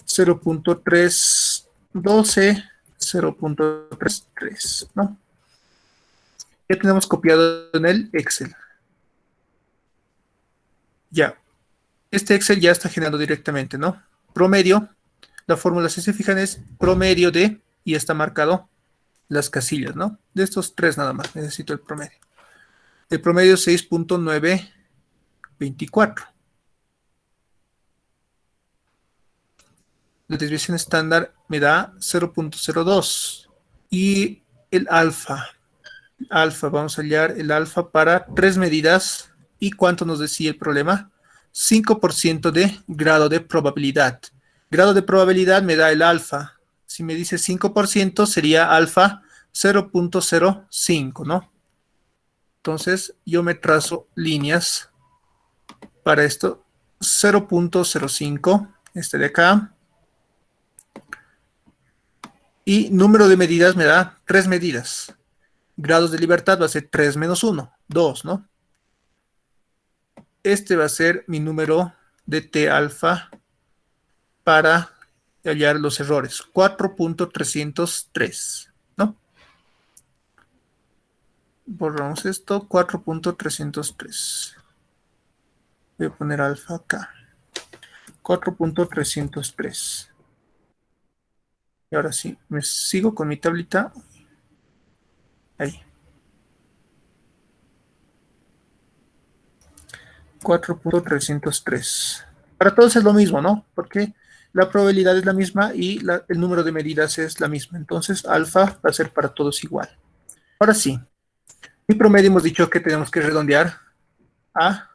0.312, 0.33, ¿no? Ya tenemos copiado en el Excel. Ya. Este Excel ya está generando directamente, ¿no? Promedio. La fórmula, si se fijan, es promedio de, y está marcado las casillas, ¿no? De estos 3 nada más, necesito el promedio. El promedio es 6.924. La desviación estándar me da 0.02. Y el alfa. Alfa, vamos a hallar el alfa para 3 medidas. ¿Y cuánto nos decía el problema? 5% de grado de probabilidad. Grado de probabilidad me da el alfa. Si me dice 5% sería alfa 0.05, ¿no? Entonces yo me trazo líneas para esto. 0.05, este de acá. Y número de medidas me da 3 medidas. Grados de libertad va a ser 3 menos 1, 2, ¿no? Este va a ser mi número de T alfa para hallar los errores. 4.303, ¿no? Borramos esto, 4.303. Voy a poner alfa acá. 4.303. Y ahora sí, me sigo con mi tablita. Ahí. 4.303. Para todos es lo mismo, ¿no? Porque la probabilidad es la misma y el número de medidas es la misma. Entonces, alfa va a ser para todos igual. Ahora sí, mi promedio hemos dicho que tenemos que redondear a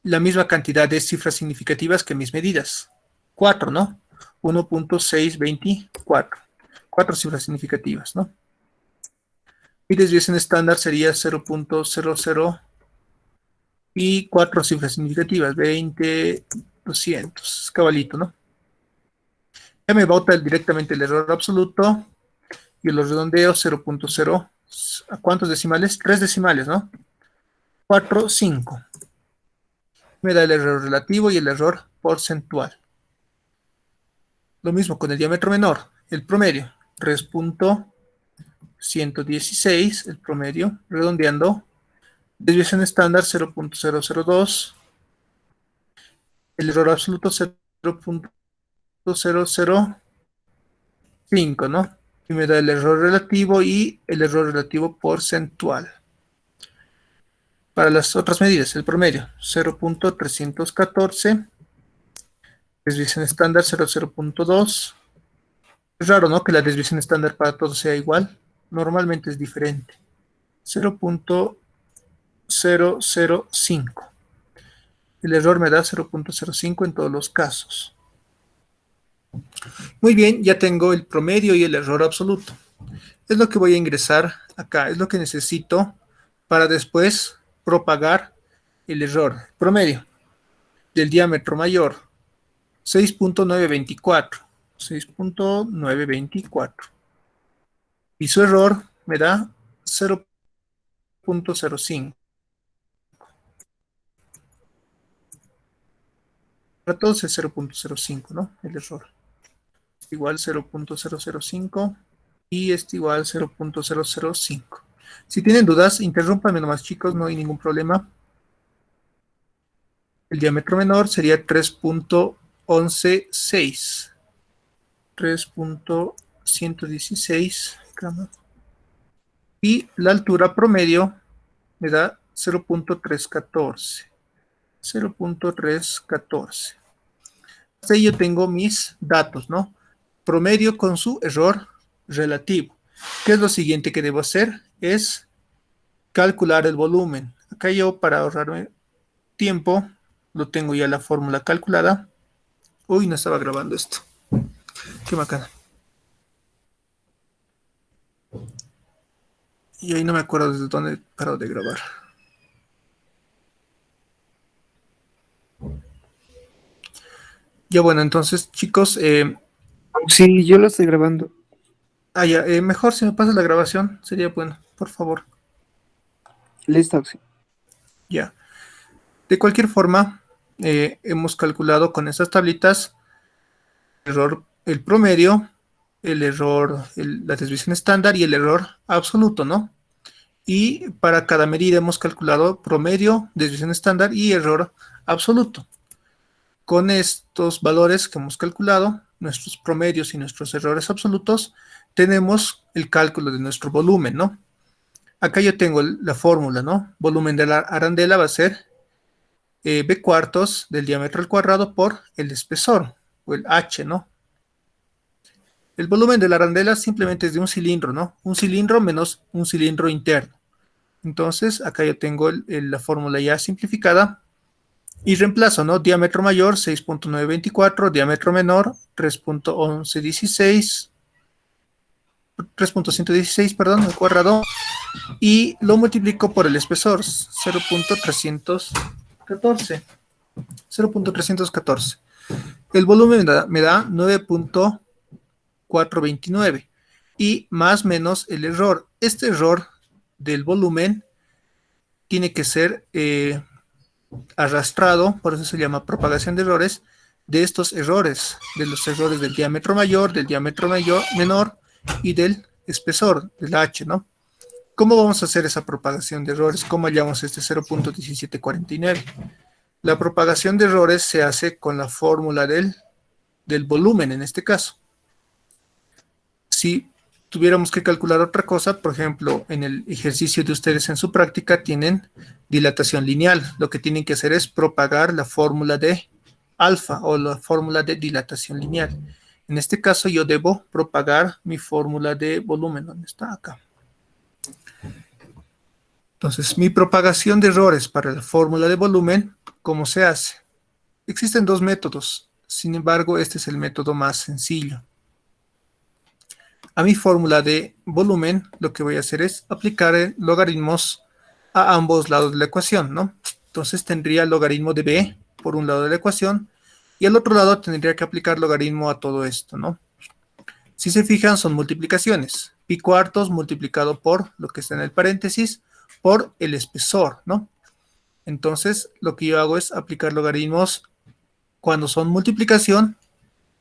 la misma cantidad de cifras significativas que mis medidas. 4, ¿no? 1.624. 4 cifras significativas, ¿no? Mi desviación estándar sería 0.00 y 4 cifras significativas, 20, 200, cabalito, ¿no? Ya me bota directamente el error absoluto y los redondeo 0.0. ¿A cuántos decimales? 3 decimales, ¿no? 4, 5. Me da el error relativo y el error porcentual. Lo mismo con el diámetro menor, el promedio, 3.116, el promedio, redondeando. Desviación estándar 0.002. El error absoluto 0.005, ¿no? Y me da el error relativo y el error relativo porcentual. Para las otras medidas, el promedio 0.314. Desviación estándar 0.2. Es raro, ¿no? Que la desviación estándar para todos sea igual. Normalmente es diferente. 0.005. El error me da 0.05 en todos los casos. Muy bien, ya tengo el promedio y el error absoluto. Es lo que voy a ingresar acá. Es lo que necesito para después propagar el error. Promedio del diámetro mayor. 6.924. 6.924. Y su error me da 0.05. Para todos es 0.05, ¿no? El error. Igual 0.005 y este igual 0.005. Si tienen dudas, interrúmpanme nomás, chicos, no hay ningún problema. El diámetro menor sería 3.116. 3.116 gramos. Y la altura promedio me da 0.314. 0.314. Hasta ahí yo tengo mis datos, ¿no? Promedio con su error relativo. ¿Qué es lo siguiente que debo hacer? Es calcular el volumen. Acá yo, para ahorrarme tiempo, lo tengo ya la fórmula calculada. Uy, no estaba grabando esto. Qué bacana. Y ahí no me acuerdo desde dónde paro de grabar. Ya bueno, entonces, chicos, Sí, yo lo estoy grabando. ya, mejor si me pasa la grabación, sería bueno, por favor. Listo, Oxy. Ya. De cualquier forma, hemos calculado con estas tablitas el error, el promedio, el error, la desviación estándar y el error absoluto, ¿no? Y para cada medida hemos calculado promedio, desviación estándar y error absoluto. Con estos valores que hemos calculado, nuestros promedios y nuestros errores absolutos, tenemos el cálculo de nuestro volumen, ¿no? Acá yo tengo la fórmula, ¿no? Volumen de la arandela va a ser b cuartos del diámetro al cuadrado por el espesor, o el h, ¿no? El volumen de la arandela simplemente es de un cilindro, ¿no? Un cilindro menos un cilindro interno. Entonces, acá yo tengo la fórmula ya simplificada y reemplazo, ¿no? Diámetro mayor 6.924, diámetro menor 3.1116, 3.116, perdón, al cuadrado, y lo multiplico por el espesor 0.314. 0.314. El volumen me da 9.429 y más menos el error. Este error del volumen tiene que ser arrastrado, por eso se llama propagación de errores, de estos errores, de los errores del diámetro mayor, del diámetro menor y del espesor, del H, ¿no? ¿Cómo vamos a hacer esa propagación de errores? ¿Cómo hallamos este 0.1749? La propagación de errores se hace con la fórmula del volumen, en este caso. Si tuviéramos que calcular otra cosa, por ejemplo, en el ejercicio de ustedes en su práctica tienen dilatación lineal. Lo que tienen que hacer es propagar la fórmula de alfa o la fórmula de dilatación lineal. En este caso yo debo propagar mi fórmula de volumen. ¿Dónde está? Acá. Entonces, mi propagación de errores para la fórmula de volumen, ¿cómo se hace? Existen dos métodos. Sin embargo, este es el método más sencillo. A mi fórmula de volumen, lo que voy a hacer es aplicar logaritmos a ambos lados de la ecuación, ¿no? Entonces tendría logaritmo de b por un lado de la ecuación y al otro lado tendría que aplicar logaritmo a todo esto, ¿no? Si se fijan, son multiplicaciones. Pi cuartos multiplicado por lo que está en el paréntesis por el espesor, ¿no? Entonces, lo que yo hago es aplicar logaritmos cuando son multiplicación,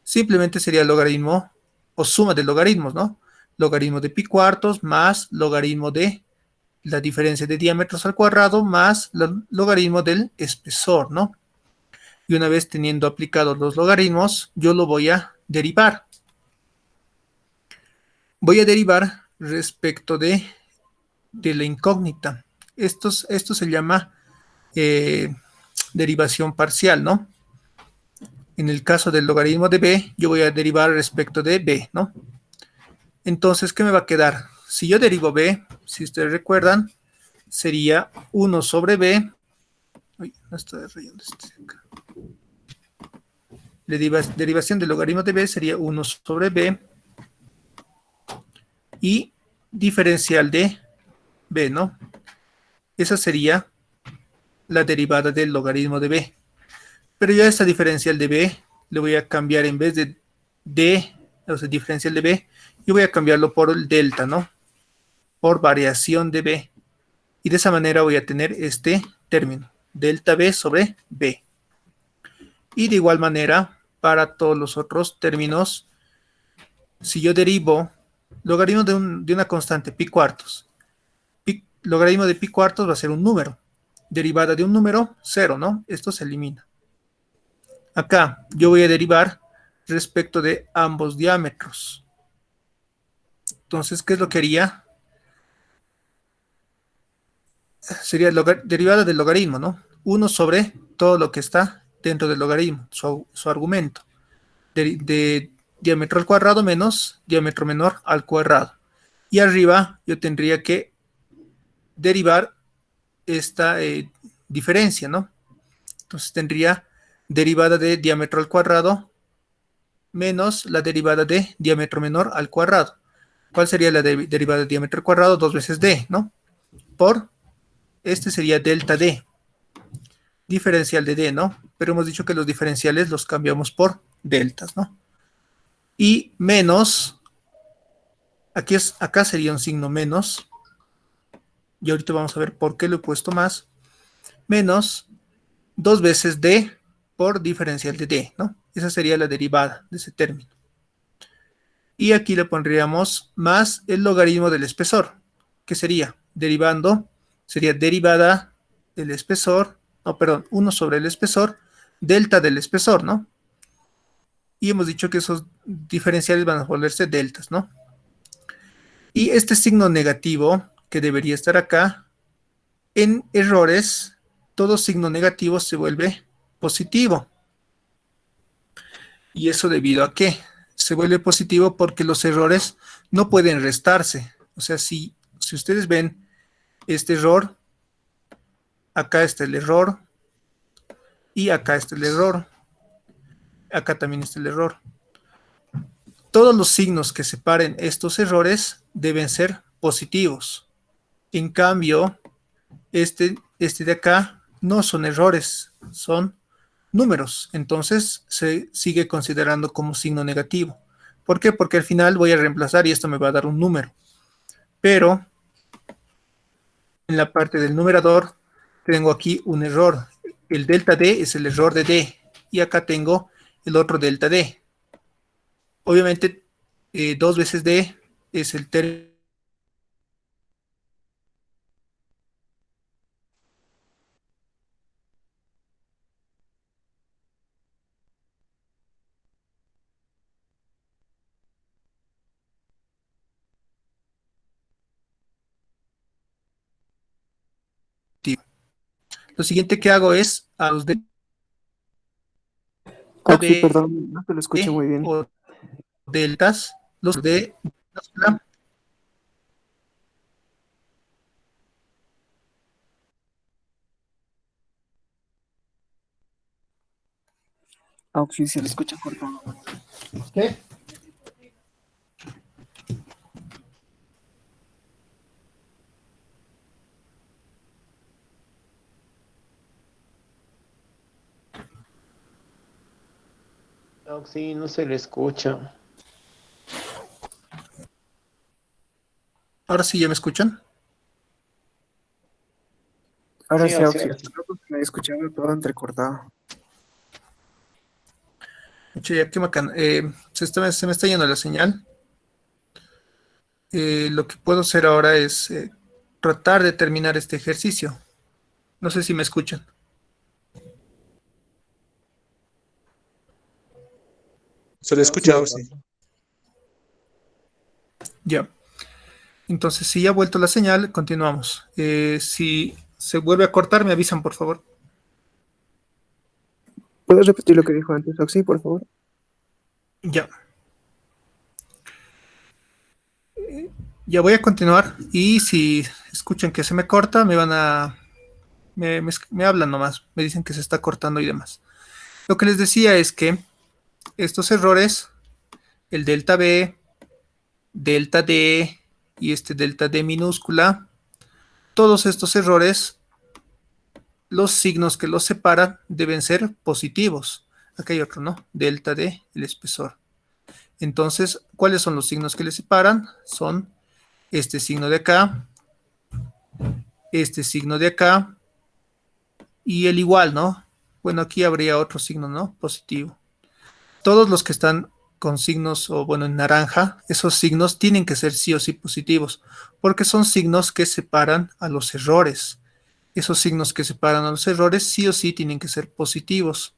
simplemente sería logaritmo o suma de logaritmos, ¿no? Logaritmo de pi cuartos más logaritmo de la diferencia de diámetros al cuadrado más logaritmo del espesor, ¿no? Y una vez teniendo aplicados los logaritmos, yo lo voy a derivar. Voy a derivar respecto de la incógnita. Esto se llama derivación parcial, ¿no? En el caso del logaritmo de b, yo voy a derivar respecto de b, ¿no? Entonces, ¿qué me va a quedar? Si yo derivo b, si ustedes recuerdan, sería 1 sobre b. Uy, no está rayando acá. La derivación del logaritmo de b sería 1 sobre b y diferencial de b, ¿no? Esa sería la derivada del logaritmo de b. Pero ya esta diferencial de b le voy a cambiar en vez de d, o sea, diferencial de b, yo voy a cambiarlo por el delta, ¿no? Por variación de b. Y de esa manera voy a tener este término, delta b sobre b. Y de igual manera, para todos los otros términos, si yo derivo logaritmo de una constante pi cuartos, logaritmo de pi cuartos va a ser un número. Derivada de un número, 0, ¿no? Esto se elimina. Acá yo voy a derivar respecto de ambos diámetros. Entonces, ¿qué es lo que haría? Sería derivada del logaritmo, ¿no? 1 sobre todo lo que está dentro del logaritmo, su argumento. De diámetro al cuadrado menos diámetro menor al cuadrado. Y arriba yo tendría que derivar esta diferencia, ¿no? Entonces tendría derivada de diámetro al cuadrado menos la derivada de diámetro menor al cuadrado. ¿Cuál sería la derivada de diámetro al cuadrado? 2 veces d, ¿no? Por, este sería delta d, diferencial de d, ¿no? Pero hemos dicho que los diferenciales los cambiamos por deltas, ¿no? Y menos, acá sería un signo menos, y ahorita vamos a ver por qué lo he puesto más, menos 2 veces d por diferencial de d, ¿no? Esa sería la derivada de ese término. Y aquí le pondríamos más el logaritmo del espesor, que sería derivando, sería derivada del espesor, no, perdón, 1 sobre el espesor, delta del espesor, ¿no? Y hemos dicho que esos diferenciales van a volverse deltas, ¿no? Y este signo negativo, que debería estar acá, en errores, todo signo negativo se vuelve positivo. ¿Y eso debido a qué? Se vuelve positivo porque los errores no pueden restarse. O sea, si ustedes ven este error, acá está el error, y acá está el error, acá también está el error. Todos los signos que separen estos errores deben ser positivos. En cambio, este de acá no son errores, son números. Entonces se sigue considerando como signo negativo. ¿Por qué? Porque al final voy a reemplazar y esto me va a dar un número. Pero en la parte del numerador tengo aquí un error. El delta D es el error de D. Y acá tengo el otro delta D. Obviamente, 2 veces D es el término. Lo siguiente que hago es a los delta Sí, D perdón, no te lo escuché muy bien. o deltas, los de minúscula, Sí, se lo escucha cortado. ¿qué? Sí, no se le escucha. Ahora sí ya me escuchan. Ahora Sí, sí, Oxy, Auxilio, me escuchaba todo entrecortado. Che, ya qué bacán. Se me está yendo la señal. Lo que puedo hacer ahora es tratar de terminar este ejercicio. No sé si me escuchan. Se le escucha, Oxy. Ya. Entonces, si ya ha vuelto la señal, continuamos. Si se vuelve a cortar, me avisan, por favor. ¿Puedes repetir lo que dijo antes, Oxy, por favor? Ya. Ya voy a continuar y si escuchan que se me corta, me hablan nomás, me dicen que se está cortando y demás. Lo que les decía es que estos errores, el delta B, delta D y este delta D minúscula, todos estos errores, los signos que los separan deben ser positivos. Acá hay otro, ¿no? Delta D, el espesor. Entonces, ¿cuáles son los signos que les separan? Son este signo de acá, este signo de acá y el igual, ¿no? Bueno, aquí habría otro signo, ¿no? Positivo. Todos los que están con signos, o bueno, en naranja, esos signos tienen que ser sí o sí positivos, porque son signos que separan a los errores. Esos signos que separan a los errores sí o sí tienen que ser positivos,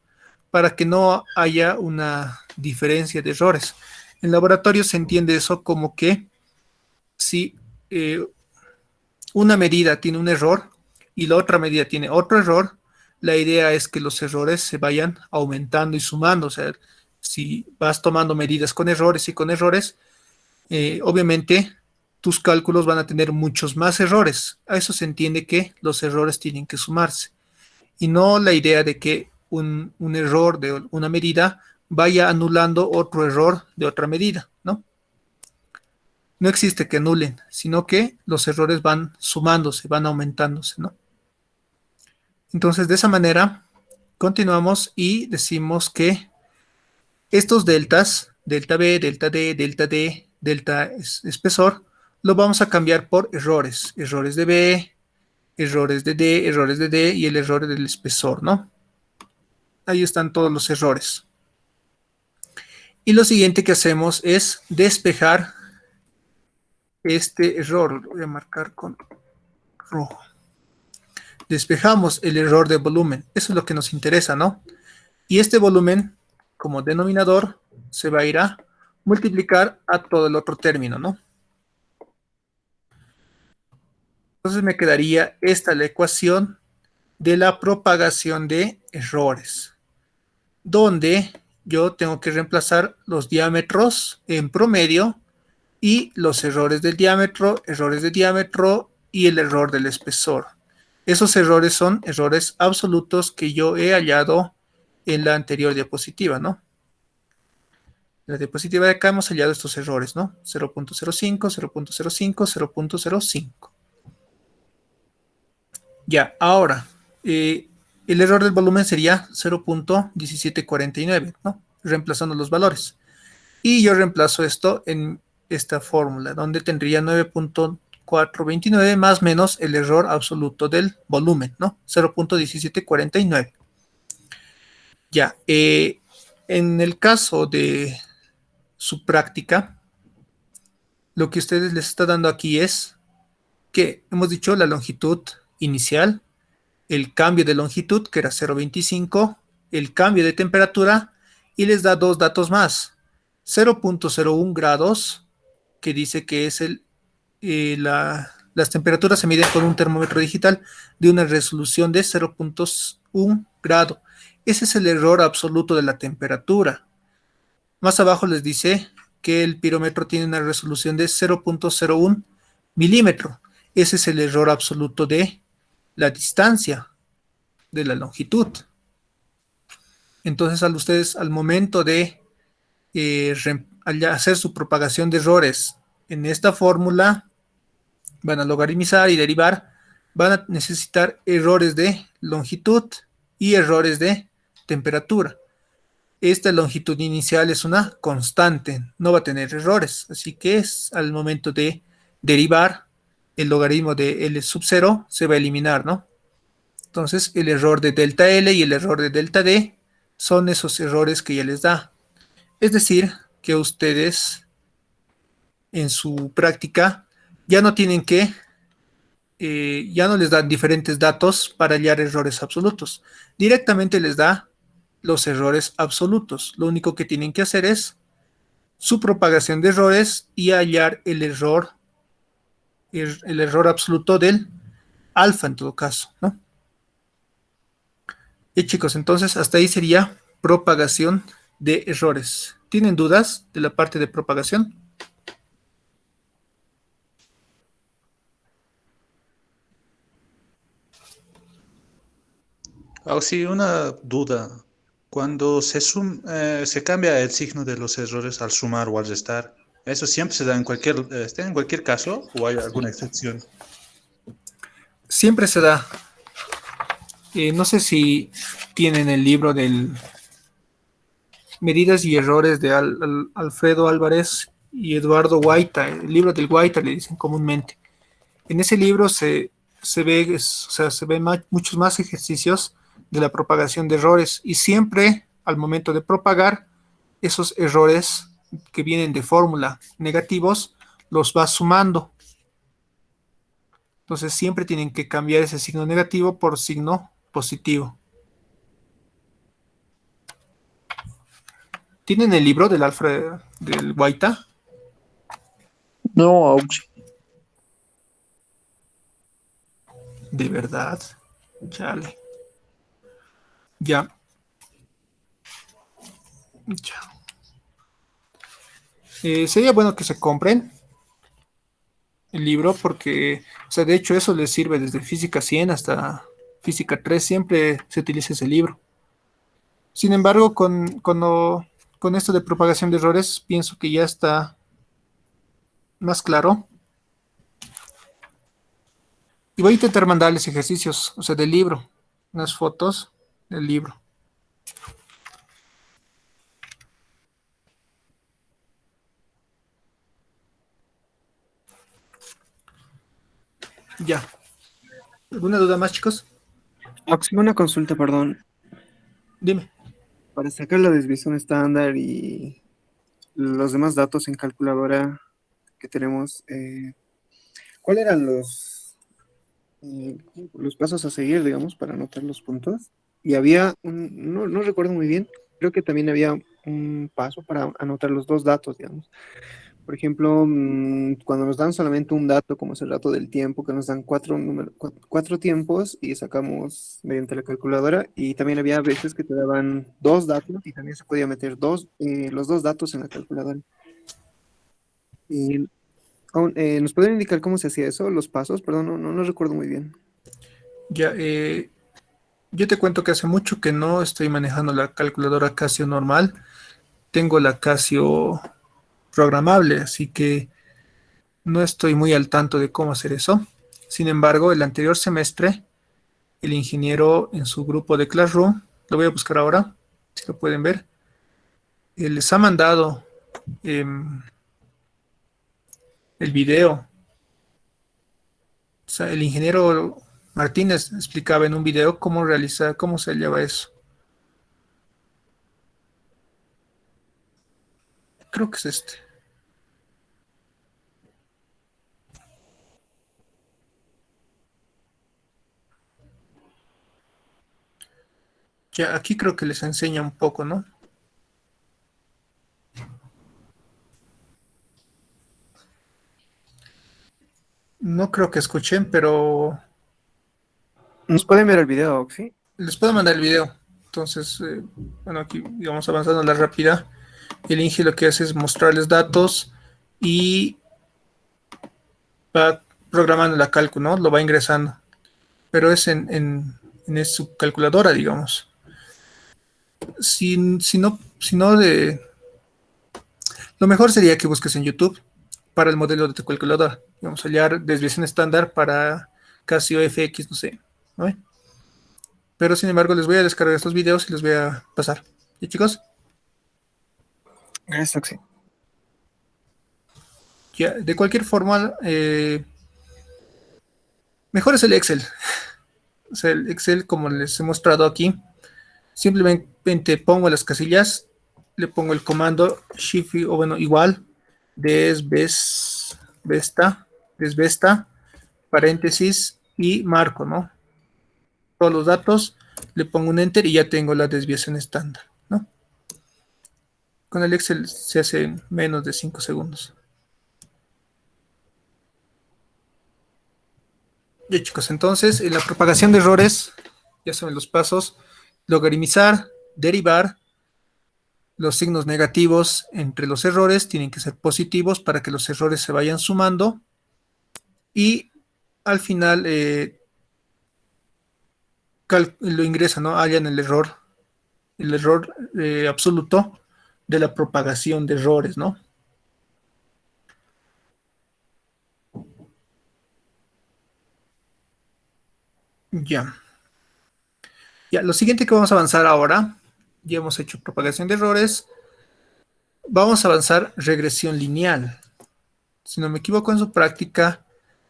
para que no haya una diferencia de errores. En laboratorio se entiende eso como que si una medida tiene un error y la otra medida tiene otro error, la idea es que los errores se vayan aumentando y sumando. O sea, si vas tomando medidas con errores y con errores, obviamente tus cálculos van a tener muchos más errores. A eso se entiende que los errores tienen que sumarse. Y no la idea de que un error de una medida vaya anulando otro error de otra medida, ¿no? No existe que anulen, sino que los errores van sumándose, van aumentándose, ¿no? Entonces, de esa manera, continuamos y decimos que estos deltas, delta B, delta D, delta espesor, lo vamos a cambiar por errores. Errores de B, errores de D y el error del espesor, ¿no? Ahí están todos los errores. Y lo siguiente que hacemos es despejar este error. Lo voy a marcar con rojo. Despejamos el error de volumen. Eso es lo que nos interesa, ¿no? Y este volumen, como denominador, se va a ir a multiplicar a todo el otro término, ¿no? Entonces me quedaría esta la ecuación de la propagación de errores, donde yo tengo que reemplazar los diámetros en promedio y los errores del diámetro, errores de diámetro y el error del espesor. Esos errores son errores absolutos que yo he hallado en la anterior diapositiva, ¿no? En la diapositiva de acá hemos hallado estos errores, ¿no? 0.05, 0.05, 0.05. Ya, ahora, el error del volumen sería 0.1749, ¿no? Reemplazando los valores. Y yo reemplazo esto en esta fórmula, donde tendría 9.429 más menos el error absoluto del volumen, ¿no? 0.1749. Ya, en el caso de su práctica, lo que ustedes les está dando aquí es que hemos dicho la longitud inicial, el cambio de longitud, que era 0.25, el cambio de temperatura, y les da dos datos más. 0.01 grados, que dice que es las temperaturas se miden con un termómetro digital de una resolución de 0.1 grado. Ese es el error absoluto de la temperatura. Más abajo les dice que el pirómetro tiene una resolución de 0.01 milímetro. Ese es el error absoluto de la distancia, de la longitud. Entonces, ustedes al momento de hacer su propagación de errores en esta fórmula, van a logaritmizar y derivar, van a necesitar errores de longitud y errores de temperatura. Esta longitud inicial es una constante, no va a tener errores, así que al momento de derivar, el logaritmo de L sub 0 se va a eliminar, ¿no? Entonces, el error de delta L y el error de delta D son esos errores que ya les da. Es decir, que ustedes en su práctica ya no tienen que, ya no les dan diferentes datos para hallar errores absolutos. Directamente les da los errores absolutos. Lo único que tienen que hacer es su propagación de errores y hallar el error absoluto del alfa en todo caso, ¿no? Y chicos, entonces hasta ahí sería propagación de errores. ¿Tienen dudas de la parte de propagación? Sí, una duda. Cuando se cambia el signo de los errores al sumar o al restar, ¿eso siempre se da en cualquier caso o hay alguna excepción? Siempre se da. No sé si tienen el libro del Medidas y Errores de Alfredo Álvarez y Eduardo Guaita, el libro del Guaita le dicen comúnmente. En ese libro se ven muchos más ejercicios de la propagación de errores y siempre al momento de propagar esos errores que vienen de fórmula negativos los va sumando. Entonces siempre tienen que cambiar ese signo negativo por signo positivo. ¿Tienen el libro del Alfredo del Guaita? No, Auxi. De verdad. Chale. Ya. Sería bueno que se compren el libro porque, o sea, de hecho eso les sirve desde Física 100 hasta Física 3, siempre se utiliza ese libro. Sin embargo, cuando con esto de propagación de errores, pienso que ya está más claro. Y voy a intentar mandarles ejercicios, o sea, del libro, unas fotos del libro. Ya. ¿Alguna duda más, chicos? Auxilio, una consulta, perdón. Dime. Para sacar la desviación estándar y los demás datos en calculadora que tenemos, ¿cuáles eran los pasos a seguir, digamos, para anotar los puntos? Y había no recuerdo muy bien, creo que también había un paso para anotar los dos datos, digamos. Por ejemplo, cuando nos dan solamente un dato, como es el dato del tiempo, que nos dan cuatro tiempos y sacamos mediante la calculadora, y también había veces que te daban dos datos y también se podía meter los dos datos en la calculadora. Y ¿nos pueden indicar cómo se hacía eso? Los pasos, perdón, no recuerdo muy bien. Ya, yo te cuento que hace mucho que no estoy manejando la calculadora Casio normal. Tengo la Casio programable, así que no estoy muy al tanto de cómo hacer eso. Sin embargo, el anterior semestre, el ingeniero en su grupo de Classroom, lo voy a buscar ahora, si lo pueden ver, les ha mandado el video. O sea, el ingeniero Martínez explicaba en un video cómo se lleva eso. Creo que es este. Ya, aquí creo que les enseña un poco, ¿no? No creo que escuchen, pero ¿Nos pueden ver el video, Oxy? les puedo mandar el video. Entonces, bueno, aquí vamos avanzando a la rápida. El Inge lo que hace es mostrarles datos y va programando la cálculo, ¿no? Lo va ingresando. Pero es en su calculadora, digamos. Lo mejor sería que busques en YouTube para el modelo de tu calculadora. Vamos a hallar desviación estándar para Casio FX, no sé, ¿no? Pero sin embargo, les voy a descargar estos videos y les voy a pasar. ¿Y chicos? Gracias, Oxy. Ya, de cualquier forma, mejor es el Excel. O sea, el Excel, como les he mostrado aquí, simplemente pongo las casillas, le pongo el comando Shift o bueno, igual, desvesta, paréntesis y marco, ¿no? Todos los datos, le pongo un enter y ya tengo la desviación estándar, ¿no? Con el Excel se hace en menos de 5 segundos. Ya chicos, entonces en la propagación de errores, ya saben los pasos, logaritmizar, derivar, los signos negativos entre los errores tienen que ser positivos para que los errores se vayan sumando y al final lo ingresan, ¿no? Hallan el error absoluto de la propagación de errores, ¿no? Ya. Ya, lo siguiente que vamos a avanzar ahora, ya hemos hecho propagación de errores, vamos a avanzar regresión lineal. Si no me equivoco en su práctica,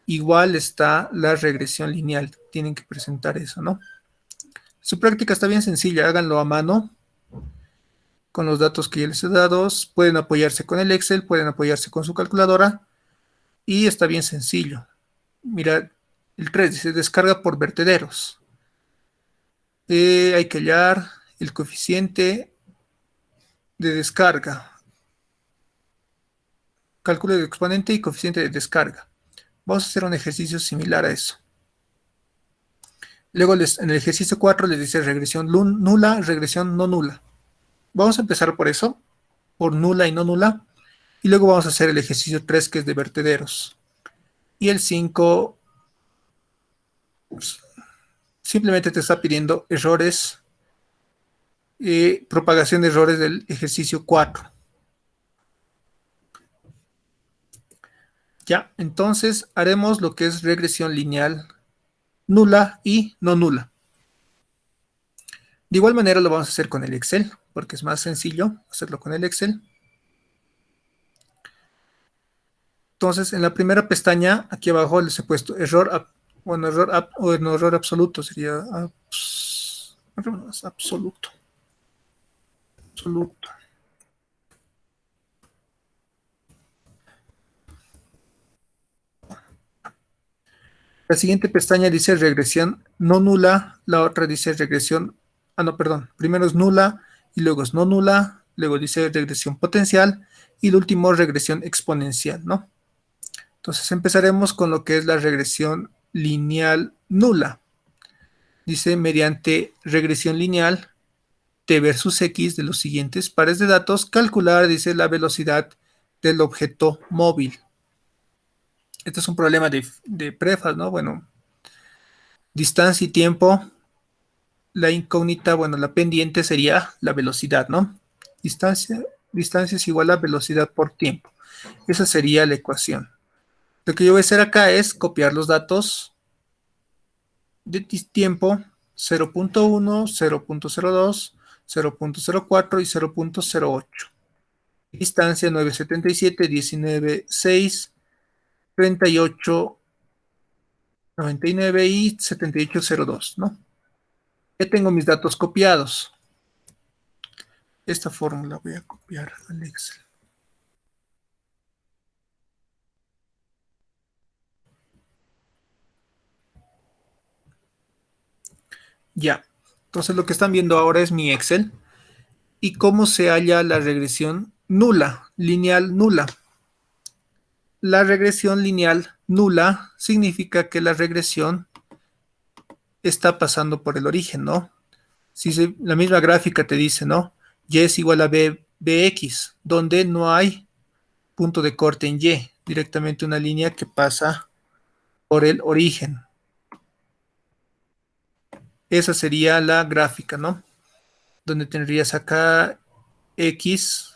igual está la regresión lineal. Tienen que presentar eso, ¿no? Su práctica está bien sencilla, háganlo a mano con los datos que ya les he dado. Pueden apoyarse con el Excel, pueden apoyarse con su calculadora y está bien sencillo. Mira, el 3 dice descarga por vertederos. Hay que hallar el coeficiente de descarga. Cálculo de exponente y coeficiente de descarga. Vamos a hacer un ejercicio similar a eso. Luego en el ejercicio 4 les dice regresión nula, regresión no nula. Vamos a empezar por eso, por nula y no nula. Y luego vamos a hacer el ejercicio 3 que es de vertederos. Y el 5 simplemente te está pidiendo errores propagación de errores del ejercicio 4. Ya, entonces haremos lo que es regresión lineal nula y no nula. De igual manera lo vamos a hacer con el Excel, porque es más sencillo hacerlo con el Excel. Entonces, en la primera pestaña, aquí abajo les he puesto error, error absoluto, sería absoluto. La siguiente pestaña dice regresión no nula, la otra dice regresión, primero es nula y luego es no nula, luego dice regresión potencial y el último regresión exponencial, ¿no? Entonces empezaremos con lo que es la regresión lineal nula. Dice mediante regresión lineal t versus x de los siguientes pares de datos, calcular, dice, la velocidad del objeto móvil. Este es un problema de prefas, ¿no? Bueno, distancia y tiempo. La incógnita, bueno, la pendiente sería la velocidad, ¿no? Distancia es igual a velocidad por tiempo. Esa sería la ecuación. Lo que yo voy a hacer acá es copiar los datos de tiempo 0.1, 0.02, 0.04 y 0.08. Distancia 977, 19.6, 38, 99 y 78.02, ¿no? Ya tengo mis datos copiados. Esta fórmula voy a copiar al Excel. Ya. Entonces lo que están viendo ahora es mi Excel. Y cómo se halla la regresión nula, lineal nula. La regresión lineal nula significa que la regresión está pasando por el origen, ¿no? Si la misma gráfica te dice, ¿no? Y es igual a bx, donde no hay punto de corte en y, directamente una línea que pasa por el origen. Esa sería la gráfica, ¿no? Donde tendrías acá x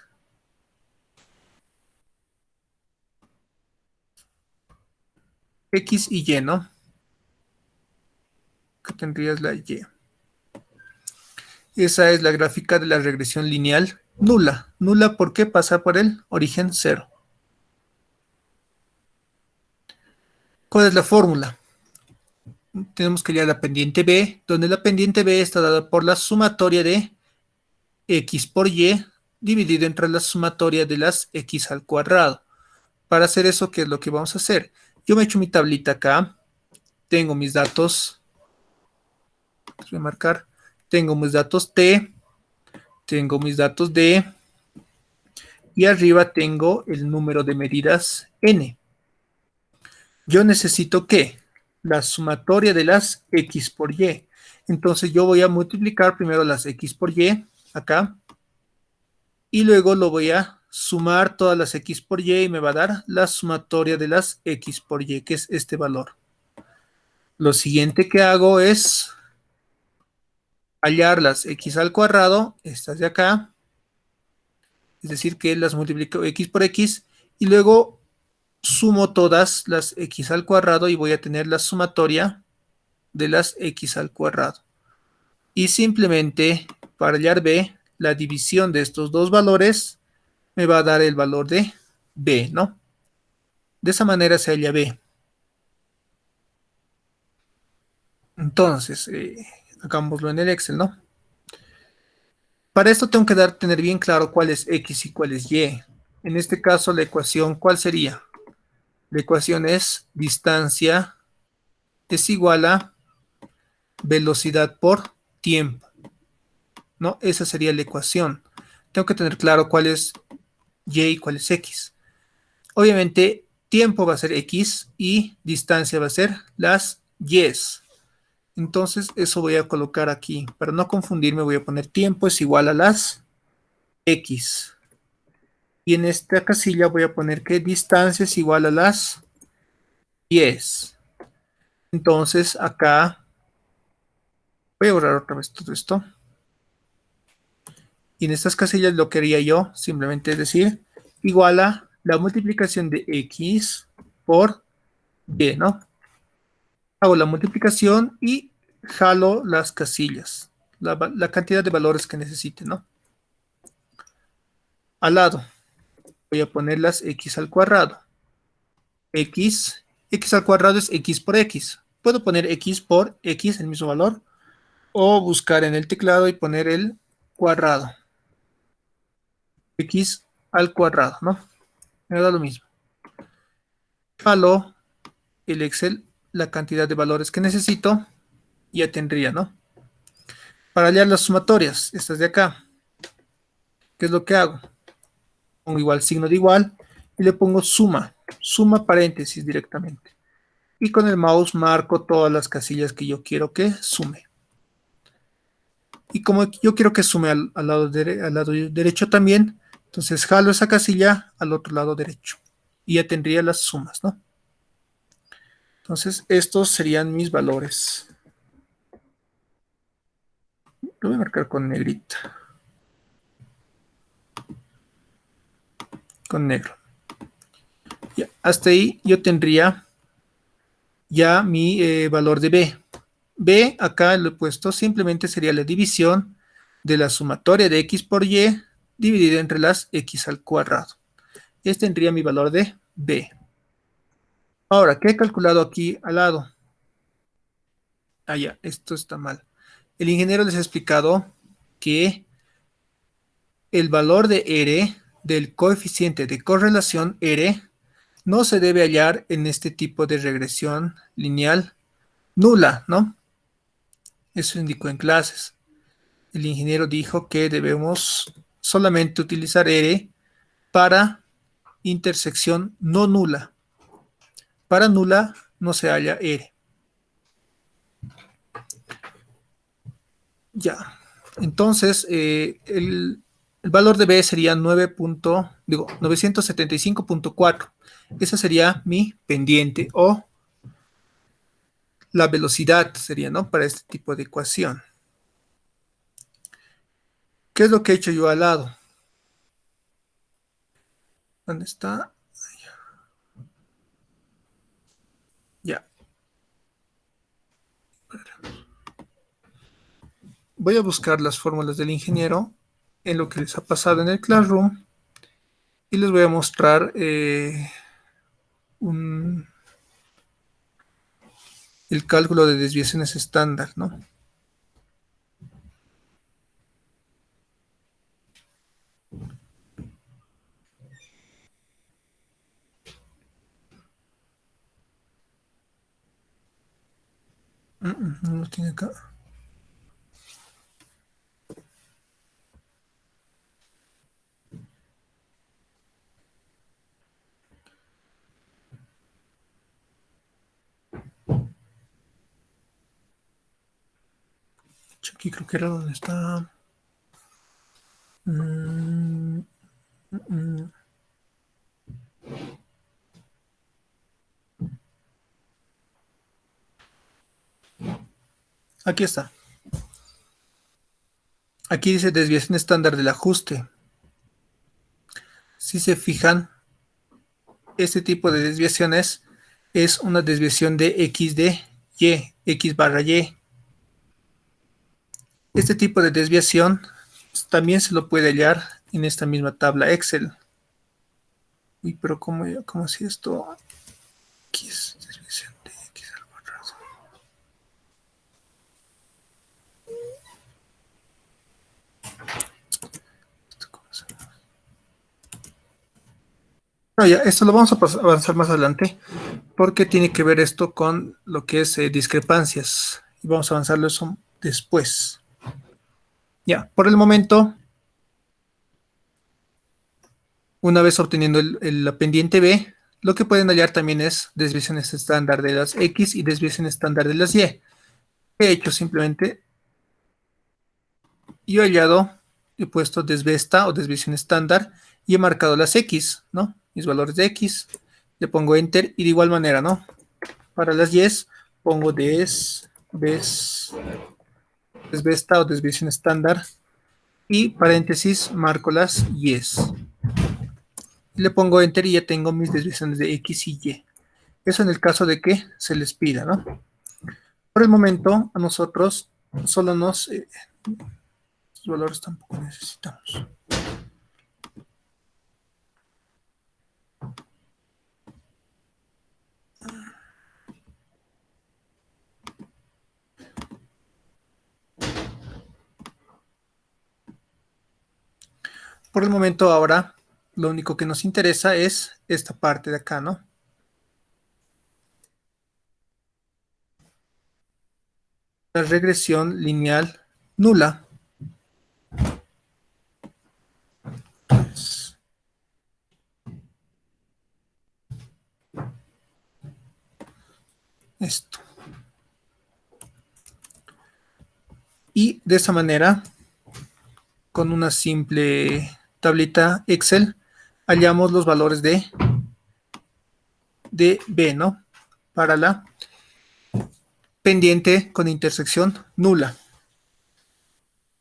y y, ¿no? Que tendrías la y. Esa es la gráfica de la regresión lineal nula. Nula porque pasa por el origen 0. ¿Cuál es la fórmula? Tenemos que hallar la pendiente b, donde la pendiente b está dada por la sumatoria de x por y dividido entre la sumatoria de las x al cuadrado. Para hacer eso, ¿qué es lo que vamos a hacer? Yo me he hecho mi tablita acá. Tengo mis datos. Voy a marcar. Tengo mis datos t. Tengo mis datos d. Y arriba tengo el número de medidas n. Yo necesito ¿qué? La sumatoria de las x por y. Entonces yo voy a multiplicar primero las x por y acá. Y luego lo voy a sumar todas las x por y me va a dar la sumatoria de las x por y, que es este valor. Lo siguiente que hago es hallar las x al cuadrado, estas de acá. Es decir, que las multiplico x por x y luego sumo todas las x al cuadrado y voy a tener la sumatoria de las x al cuadrado. Y simplemente para hallar b, la división de estos dos valores me va a dar el valor de b, ¿no? De esa manera se halla b. Entonces, hagámoslo en el Excel, ¿no? Para esto tengo que tener bien claro cuál es x y cuál es y. En este caso, la ecuación, ¿cuál sería? La ecuación es distancia es igual a velocidad por tiempo, ¿no? Esa sería la ecuación. Tengo que tener claro cuál es y y cuál es x. Obviamente, tiempo va a ser x y distancia va a ser las y's. Entonces, eso voy a colocar aquí. Para no confundirme, voy a poner tiempo es igual a las x. Y en esta casilla voy a poner que distancia es igual a las y's. Entonces, acá voy a borrar otra vez todo esto. Y en estas casillas lo que haría yo simplemente es decir, igual a la multiplicación de X por Y, ¿no? Hago la multiplicación y jalo las casillas, la cantidad de valores que necesite, ¿no? Al lado voy a poner las X al cuadrado. X al cuadrado es X por X. Puedo poner X por X, el mismo valor, o buscar en el teclado y poner el cuadrado. X al cuadrado, ¿no? Me da lo mismo. Jalo el Excel, la cantidad de valores que necesito, ya tendría, ¿no? Para hallar las sumatorias, estas de acá, ¿qué es lo que hago? Pongo igual, signo de igual, y le pongo suma paréntesis directamente. Y con el mouse marco todas las casillas que yo quiero que sume. Y como yo quiero que sume al lado derecho también, entonces jalo esa casilla al otro lado derecho. Y ya tendría las sumas, ¿no? Entonces, estos serían mis valores. Lo voy a marcar con negrita. Con negro. Ya, hasta ahí yo tendría ya mi valor de B. B, acá lo he puesto, simplemente sería la división de la sumatoria de X por Y dividida entre las X al cuadrado. Este tendría mi valor de B. Ahora, ¿qué he calculado aquí al lado? Ah, ya, esto está mal. El ingeniero les ha explicado que el valor de R, del coeficiente de correlación R, no se debe hallar en este tipo de regresión lineal nula, ¿no? Eso indicó en clases. El ingeniero dijo que debemos solamente utilizar R para intersección no nula. Para nula no se halla R. Ya. Entonces, el valor de B sería 975.4. Esa sería mi pendiente o la velocidad sería, ¿no? Para este tipo de ecuación. ¿Qué es lo que he hecho yo al lado? ¿Dónde está? Ya. Voy a buscar las fórmulas del ingeniero en lo que les ha pasado en el Classroom y les voy a mostrar el cálculo de desviaciones estándar, ¿no? No lo tiene acá. Aquí creo que era donde está. Aquí está. Aquí dice desviación estándar del ajuste. Si se fijan, este tipo de desviaciones es una desviación de X de Y, X barra Y. Este tipo de desviación también se lo puede hallar en esta misma tabla Excel. Uy, pero ¿cómo si esto? X, desviación de X al cuadrado. No, ya, esto lo vamos a avanzar más adelante porque tiene que ver esto con lo que es discrepancias y vamos a avanzarlo eso después. Ya, por el momento, una vez obteniendo la pendiente B, lo que pueden hallar también es desviaciones estándar de las X y desviación estándar de las Y. ¿Qué he hecho? Simplemente yo he hallado, he puesto desvesta o desviación estándar y he marcado las X, ¿no? Mis valores de X, le pongo Enter y de igual manera, ¿no? Para las Y pongo desvesta o desviación estándar y paréntesis marco las Y's. Le pongo enter y ya tengo mis desviaciones de X y Y. Eso en el caso de que se les pida, ¿no? Por el momento, a nosotros solo nos... los valores tampoco necesitamos. Por el momento ahora, lo único que nos interesa es esta parte de acá, ¿no? La regresión lineal nula. Esto. Y de esa manera, con una simple tablita Excel, hallamos los valores de B, ¿no? Para la pendiente con intersección nula.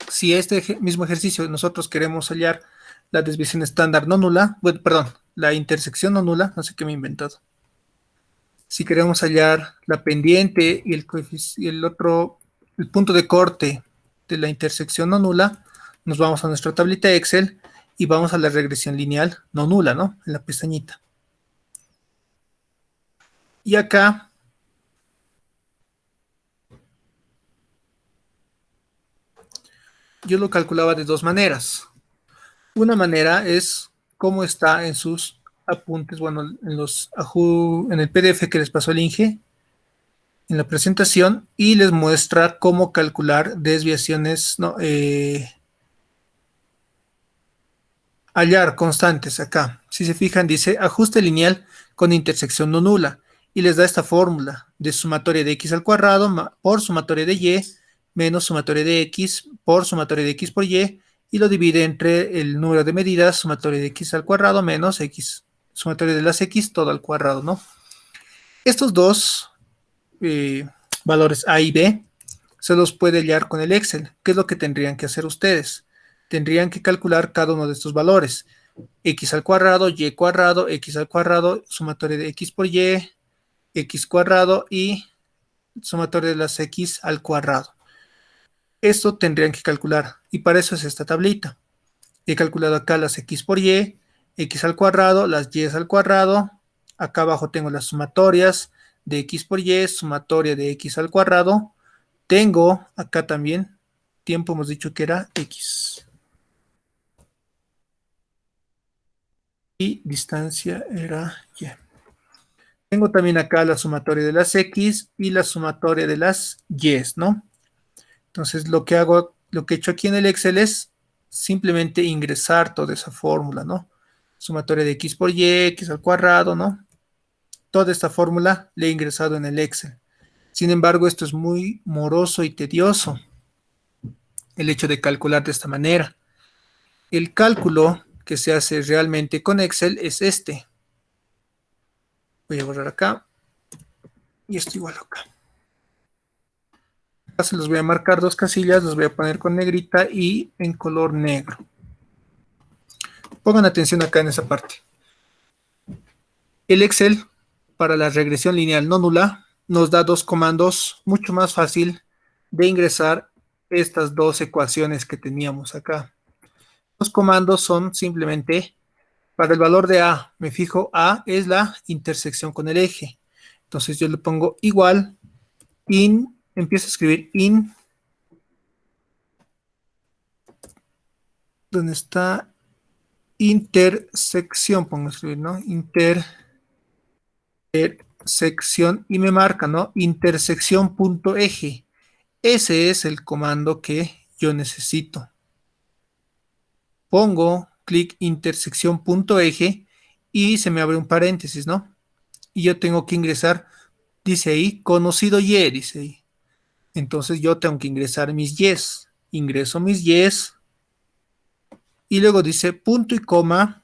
Si este mismo ejercicio nosotros queremos hallar la desviación estándar no nula, bueno, perdón, la intersección no nula, no sé qué me he inventado. Si queremos hallar la pendiente y el punto de corte de la intersección no nula, nos vamos a nuestra tablita Excel y vamos a la regresión lineal no nula, ¿no? En la pestañita. Y acá yo lo calculaba de dos maneras. Una manera es cómo está en sus apuntes, bueno, en el PDF que les pasó el Inge, en la presentación, y les muestra cómo calcular desviaciones, no, hallar constantes acá. Si se fijan, dice ajuste lineal con intersección no nula, y les da esta fórmula de sumatoria de x al cuadrado por sumatoria de y menos sumatoria de x por sumatoria de x por y, y lo divide entre el número de medidas, sumatoria de x al cuadrado menos x, sumatoria de las x todo al cuadrado, ¿no? Estos dos valores A y B se los puede hallar con el Excel. ¿Qué es lo que tendrían que hacer ustedes? Tendrían que calcular cada uno de estos valores. X al cuadrado, y cuadrado, x al cuadrado, sumatoria de x por y, x cuadrado y sumatoria de las x al cuadrado. Esto tendrían que calcular, y para eso es esta tablita. He calculado acá las x por y, x al cuadrado, las y al cuadrado. Acá abajo tengo las sumatorias de x por y, sumatoria de x al cuadrado. Tengo acá también, tiempo hemos dicho que era x. Y distancia era y. Tengo también acá la sumatoria de las x y la sumatoria de las y, ¿no? Entonces lo que he hecho aquí en el Excel es simplemente ingresar toda esa fórmula, ¿no? Sumatoria de x por y, x al cuadrado, ¿no? Toda esta fórmula la he ingresado en el Excel. Sin embargo, esto es muy moroso y tedioso, el hecho de calcular de esta manera. El cálculo que se hace realmente con Excel es este. Voy a borrar acá. Y esto igual acá. Acá se los voy a marcar dos casillas, los voy a poner con negrita y en color negro. Pongan atención acá en esa parte. El Excel, para la regresión lineal no nula, nos da dos comandos mucho más fácil de ingresar estas dos ecuaciones que teníamos acá. Los comandos son simplemente, para el valor de A, me fijo, A es la intersección con el eje. Entonces yo le pongo igual, empiezo a escribir ¿dónde está? Intersección, pongo a escribir, ¿no? Intersección, y me marca, ¿no? Intersección.eje. Ese es el comando que yo necesito. Pongo clic intersección.eje y se me abre un paréntesis, ¿no? Y yo tengo que ingresar, dice ahí, conocido y, dice ahí. Entonces yo tengo que ingresar mis y's. Ingreso mis y's y luego dice punto y coma,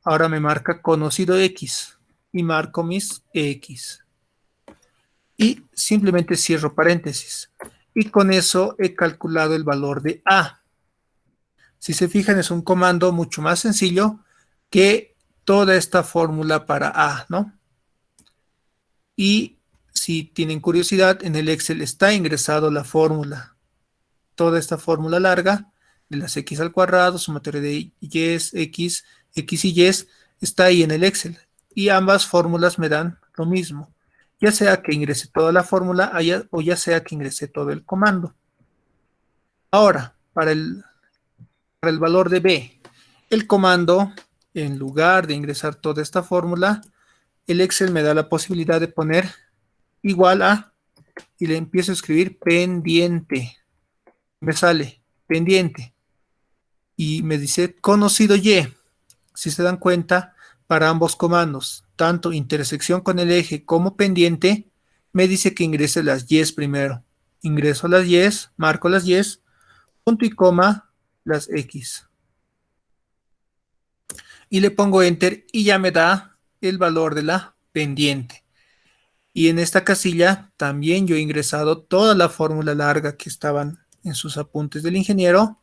ahora me marca conocido x y marco mis x. Y simplemente cierro paréntesis. y con eso he calculado el valor de A. Si se fijan, es un comando mucho más sencillo que toda esta fórmula para A, ¿no? Y si tienen curiosidad, en el Excel está ingresado la fórmula, toda esta fórmula larga de las x al cuadrado, sumatoria de y, x y y, está ahí en el Excel. Y ambas fórmulas me dan lo mismo, ya sea que ingrese toda la fórmula o ya sea que ingrese todo el comando. Ahora, para el valor de B, el comando, en lugar de ingresar toda esta fórmula, el Excel me da la posibilidad de poner igual a, y le empiezo a escribir pendiente. Me sale pendiente. Y me dice conocido Y. Si se dan cuenta, para ambos comandos, tanto intersección con el eje como pendiente, me dice que ingrese las Y primero. Ingreso las Y, marco las Y, punto y coma, las X. Y le pongo Enter y ya me da el valor de la pendiente. Y en esta casilla también yo he ingresado toda la fórmula larga que estaban en sus apuntes del ingeniero.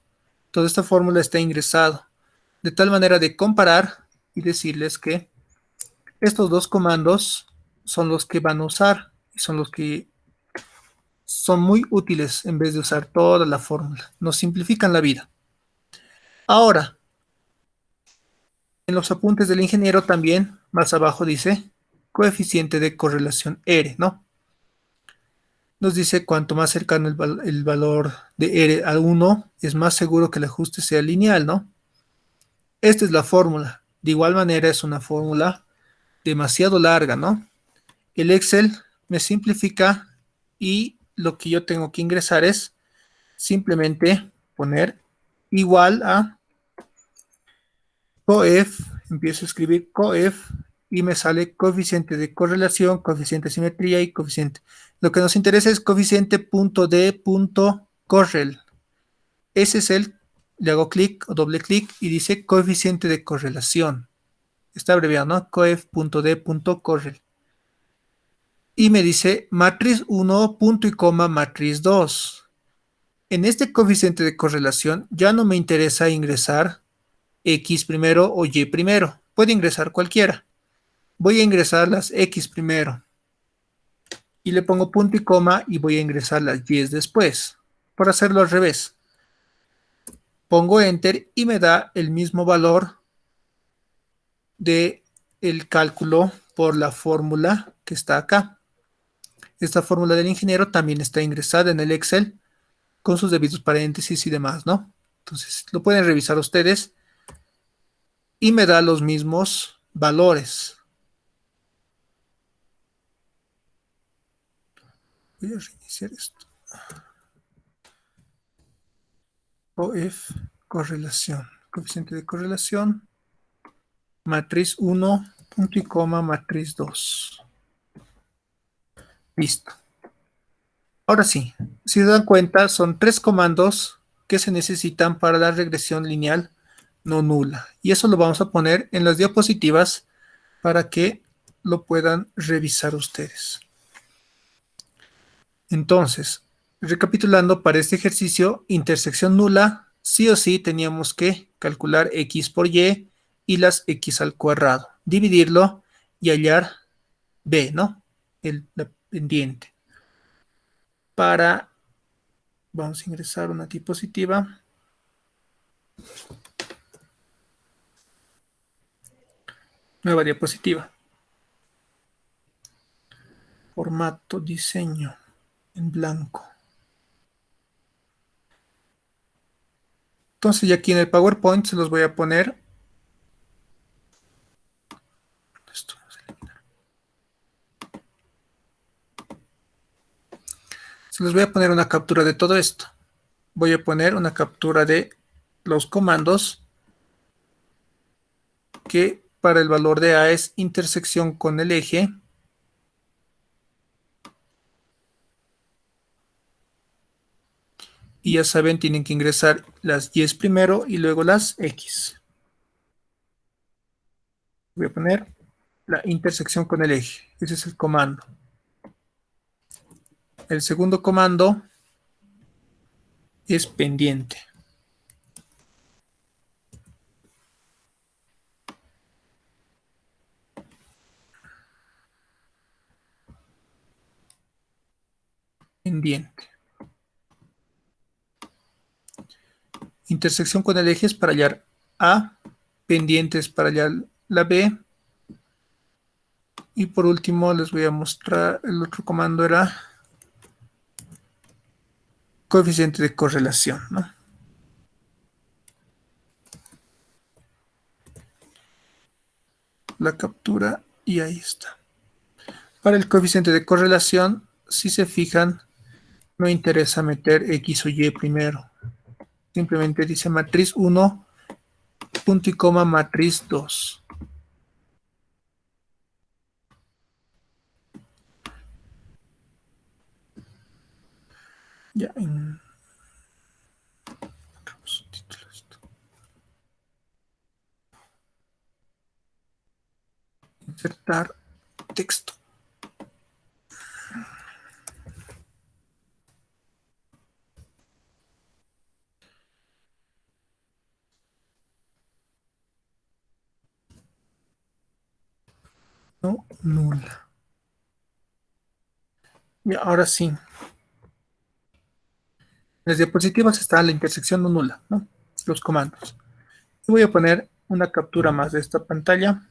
Toda esta fórmula está ingresada de tal manera de comparar y decirles que estos dos comandos son los que van a usar y son los que son muy útiles en vez de usar toda la fórmula. Nos simplifican la vida. Ahora, en los apuntes del ingeniero también, más abajo dice coeficiente de correlación R, ¿no? Nos dice cuanto más cercano el valor de R a 1, es más seguro que el ajuste sea lineal, ¿no? Esta es la fórmula. De igual manera es una fórmula demasiado larga, ¿no? El Excel me simplifica y lo que yo tengo que ingresar es simplemente poner igual a coef, empiezo a escribir coef y me sale coeficiente de correlación, coeficiente de simetría y coeficiente. Lo que nos interesa es coeficiente.d.correl. Ese es le hago clic o doble clic y dice coeficiente de correlación. Está abreviado, ¿no? coef.d.correl. Y me dice matriz 1, punto y coma, matriz 2. En este coeficiente de correlación ya no me interesa ingresar X primero o Y primero. Puede ingresar cualquiera. Voy a ingresar las X primero. Y le pongo punto y coma y voy a ingresar las Y después. Por hacerlo al revés. Pongo Enter y me da el mismo valor de el cálculo por la fórmula que está acá. Esta fórmula del ingeniero también está ingresada en el Excel con sus debidos paréntesis y demás, ¿no? Entonces, lo pueden revisar ustedes y me da los mismos valores. Voy a reiniciar esto. OF, correlación, coeficiente de correlación, matriz 1, punto y coma, matriz 2. Listo. Ahora sí, si se dan cuenta, son 3 comandos que se necesitan para la regresión lineal no nula. Y eso lo vamos a poner en las diapositivas para que lo puedan revisar ustedes. Entonces, recapitulando para este ejercicio, intersección nula, sí o sí teníamos que calcular x por y las x al cuadrado, dividirlo y hallar b, ¿no? La pendiente. Vamos a ingresar una diapositiva. Nueva diapositiva. Formato, diseño, en blanco. Entonces ya aquí en el PowerPoint se los voy a poner. Esto vamos a eliminar. Se los voy a poner una captura de todo esto. Voy a poner una captura de los comandos que para el valor de A es intersección con el eje. Y ya saben, tienen que ingresar las Y primero y luego las X. Voy a poner la intersección con el eje. Ese es el comando. El segundo comando es pendiente. Pendiente. Intersección con el eje es para hallar A, pendientes para hallar la B. Y por último les voy a mostrar, el otro comando era coeficiente de correlación, ¿no? La captura y ahí está. Para el coeficiente de correlación, si se fijan, no interesa meter X o Y primero. Simplemente dice matriz 1, punto y coma, matriz 2. Ya, insertar texto. No, nula. Y ahora sí. En las diapositivas está la intersección no nula, ¿no? Los comandos. Voy a poner una captura más de esta pantalla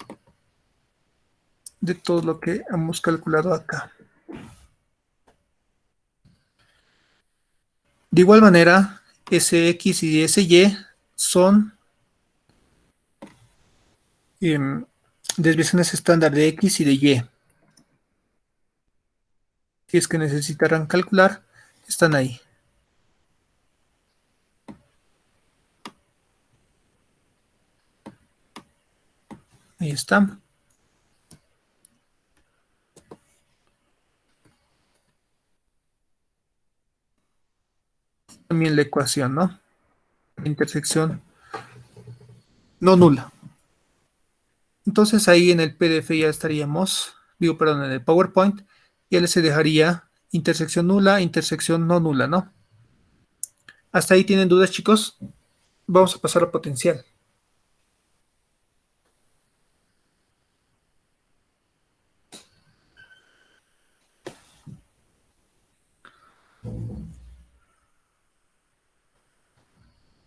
de todo lo que hemos calculado acá. De igual manera, SX y SY son desviaciones estándar de X y de Y. Si es que necesitarán calcular, están ahí. Ahí está. También la ecuación, ¿no? Intersección no nula. Entonces ahí en el PDF ya estaríamos, perdón, en el PowerPoint, ya les dejaría intersección nula, intersección no nula, ¿no? ¿Hasta ahí tienen dudas, chicos? Vamos a pasar a potencial.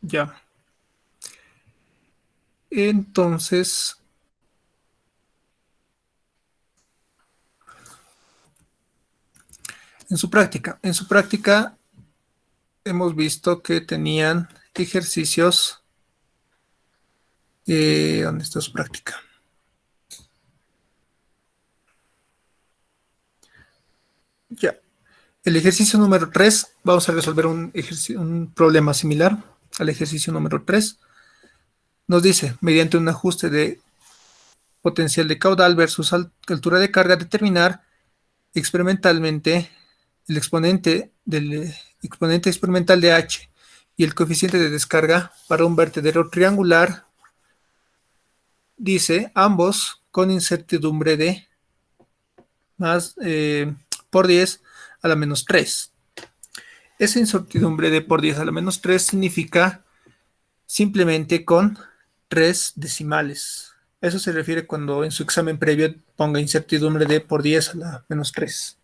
Ya. Entonces, en su práctica hemos visto que tenían ejercicios. ¿Dónde está su práctica? Ya. El ejercicio número 3, vamos a resolver un problema similar al ejercicio número 3. Nos dice, mediante un ajuste de potencial de caudal versus altura de carga, determinar experimentalmente el exponente experimental de H y el coeficiente de descarga para un vertedero triangular, dice, ambos con incertidumbre de más por 10 a la menos 3. Esa incertidumbre de por 10 a la menos 3 significa simplemente con 3 decimales. Eso se refiere cuando en su examen previo ponga incertidumbre de por 10 a la menos 3.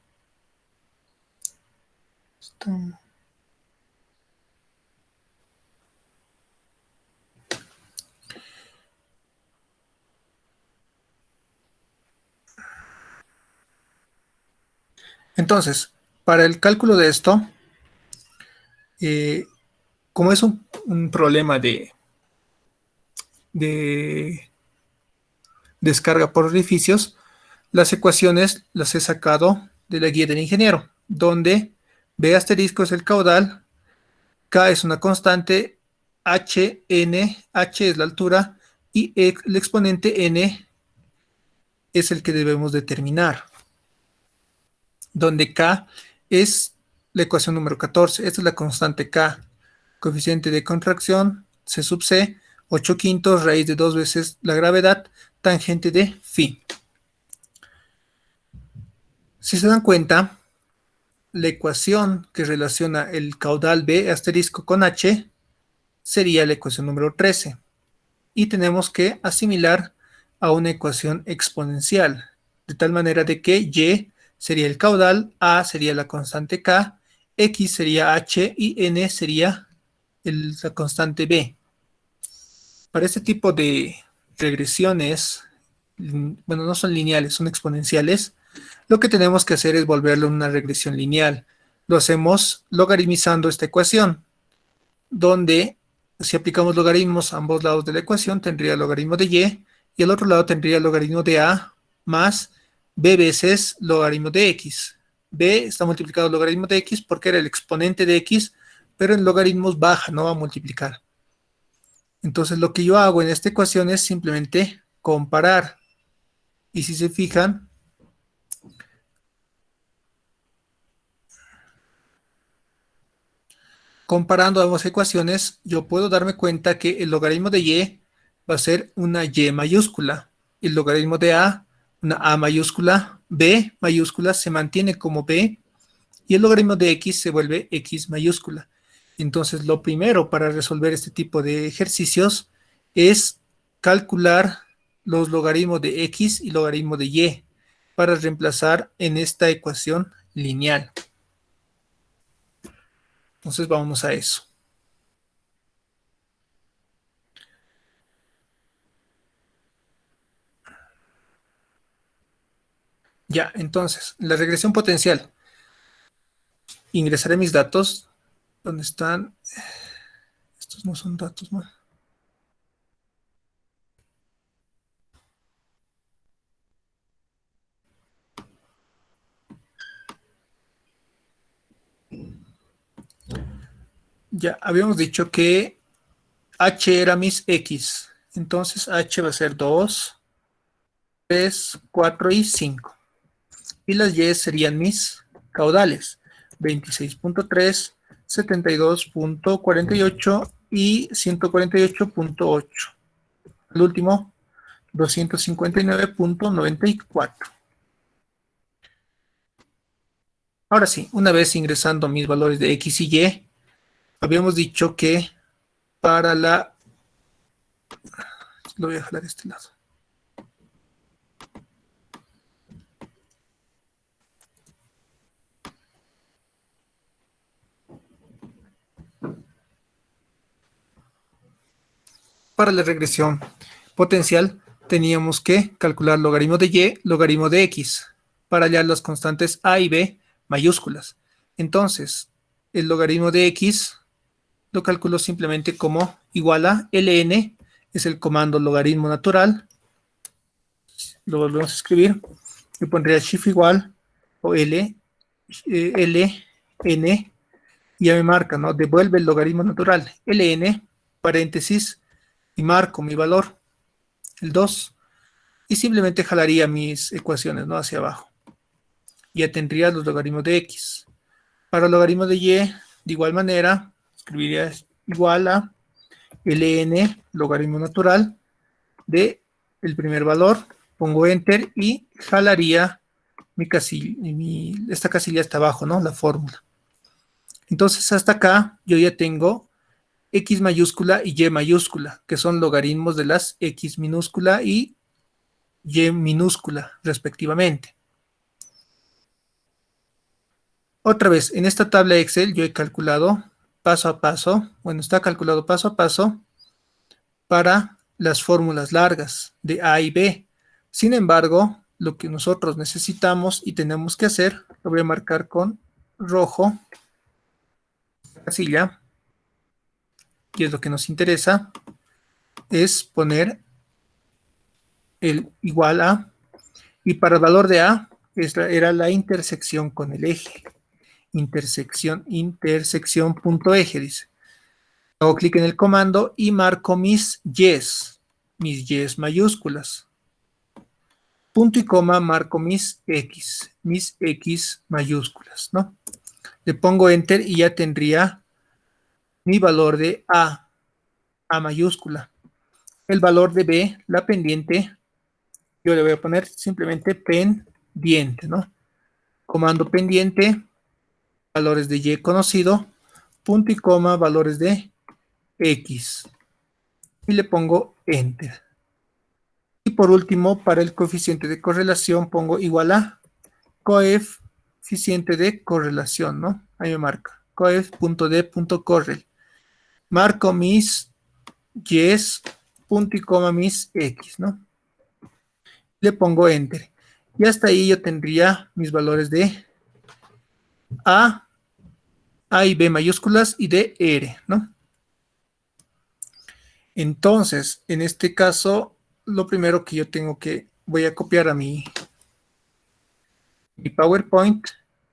Entonces, para el cálculo de esto, como es un problema de descarga por orificios, las ecuaciones las he sacado de la guía del ingeniero, donde B asterisco es el caudal, K es una constante, H es la altura y el exponente N es el que debemos determinar, donde K es la ecuación número 14. Esta es la constante K, coeficiente de contracción, C sub C, 8 quintos, raíz de 2 veces la gravedad, tangente de phi. Si se dan cuenta, la ecuación que relaciona el caudal B asterisco con H sería la ecuación número 13. Y tenemos que asimilar a una ecuación exponencial, de tal manera de que Y sería el caudal, A sería la constante K, X sería H y N sería la constante B. Para este tipo de regresiones, bueno, no son lineales, son exponenciales, lo que tenemos que hacer es volverlo una regresión lineal. Lo hacemos logaritmizando esta ecuación, donde si aplicamos logaritmos a ambos lados de la ecuación, tendría el logaritmo de y al otro lado tendría el logaritmo de A más B veces logaritmo de X. B está multiplicado el logaritmo de X porque era el exponente de X, pero en logaritmos baja, no va a multiplicar. Entonces lo que yo hago en esta ecuación es simplemente comparar. Y si se fijan, comparando ambas ecuaciones, yo puedo darme cuenta que el logaritmo de Y va a ser una Y mayúscula. El logaritmo de A, una A mayúscula. B mayúscula se mantiene como B. Y el logaritmo de X se vuelve X mayúscula. Entonces, lo primero para resolver este tipo de ejercicios es calcular los logaritmos de X y logaritmo de Y para reemplazar en esta ecuación lineal. Entonces, vamos a eso. Ya, entonces, la regresión potencial. Ingresaré mis datos. ¿Dónde están? Estos no son datos, ¿no? Ya, habíamos dicho que H era mis X. Entonces, H va a ser 2, 3, 4 y 5. Y las Y serían mis caudales. 26.3, 72.48 y 148.8. El último, 259.94. Ahora sí, una vez ingresando mis valores de X y Y, habíamos dicho que para la... Lo voy a jalar de este lado. Para la regresión potencial, teníamos que calcular logaritmo de Y, logaritmo de X, para hallar las constantes A y B mayúsculas. Entonces, el logaritmo de X lo calculo simplemente como igual a ln, es el comando logaritmo natural. Lo volvemos a escribir. Y pondría shift igual, o ln, y ya me marca, ¿no? Devuelve el logaritmo natural, ln, paréntesis, y marco mi valor, el 2, y simplemente jalaría mis ecuaciones, ¿no? Hacia abajo. Ya tendría los logaritmos de X. Para el logaritmo de Y, de igual manera, escribiría igual a ln, logaritmo natural, de el primer valor, pongo enter y jalaría mi casilla, esta casilla hasta abajo, ¿no? La fórmula. Entonces hasta acá yo ya tengo X mayúscula y Y mayúscula, que son logaritmos de las X minúscula y Y minúscula, respectivamente. Otra vez, en esta tabla Excel yo he calculado paso a paso, bueno, está calculado paso a paso para las fórmulas largas de A y B. Sin embargo, lo que nosotros necesitamos y tenemos que hacer, lo voy a marcar con rojo, casilla, y es lo que nos interesa, es poner el igual a, y para el valor de A era la intersección con el eje. Intersección punto eje, dice. Hago clic en el comando y marco mis Y's mayúsculas. Punto y coma, marco mis X mayúsculas, ¿no? Le pongo enter y ya tendría mi valor de A mayúscula. El valor de B, la pendiente, yo le voy a poner simplemente pendiente, ¿no? Comando pendiente, valores de y conocido, punto y coma, valores de x. Y le pongo enter. Y por último, para el coeficiente de correlación pongo igual a coeficiente de correlación, ¿no? Ahí me marca, coef.d.correl. Marco mis y's, punto y coma mis x, ¿no? Le pongo enter. Y hasta ahí yo tendría mis valores de A y B mayúsculas y de R, ¿no? Entonces, en este caso, lo primero que yo tengo que, voy a copiar a mi PowerPoint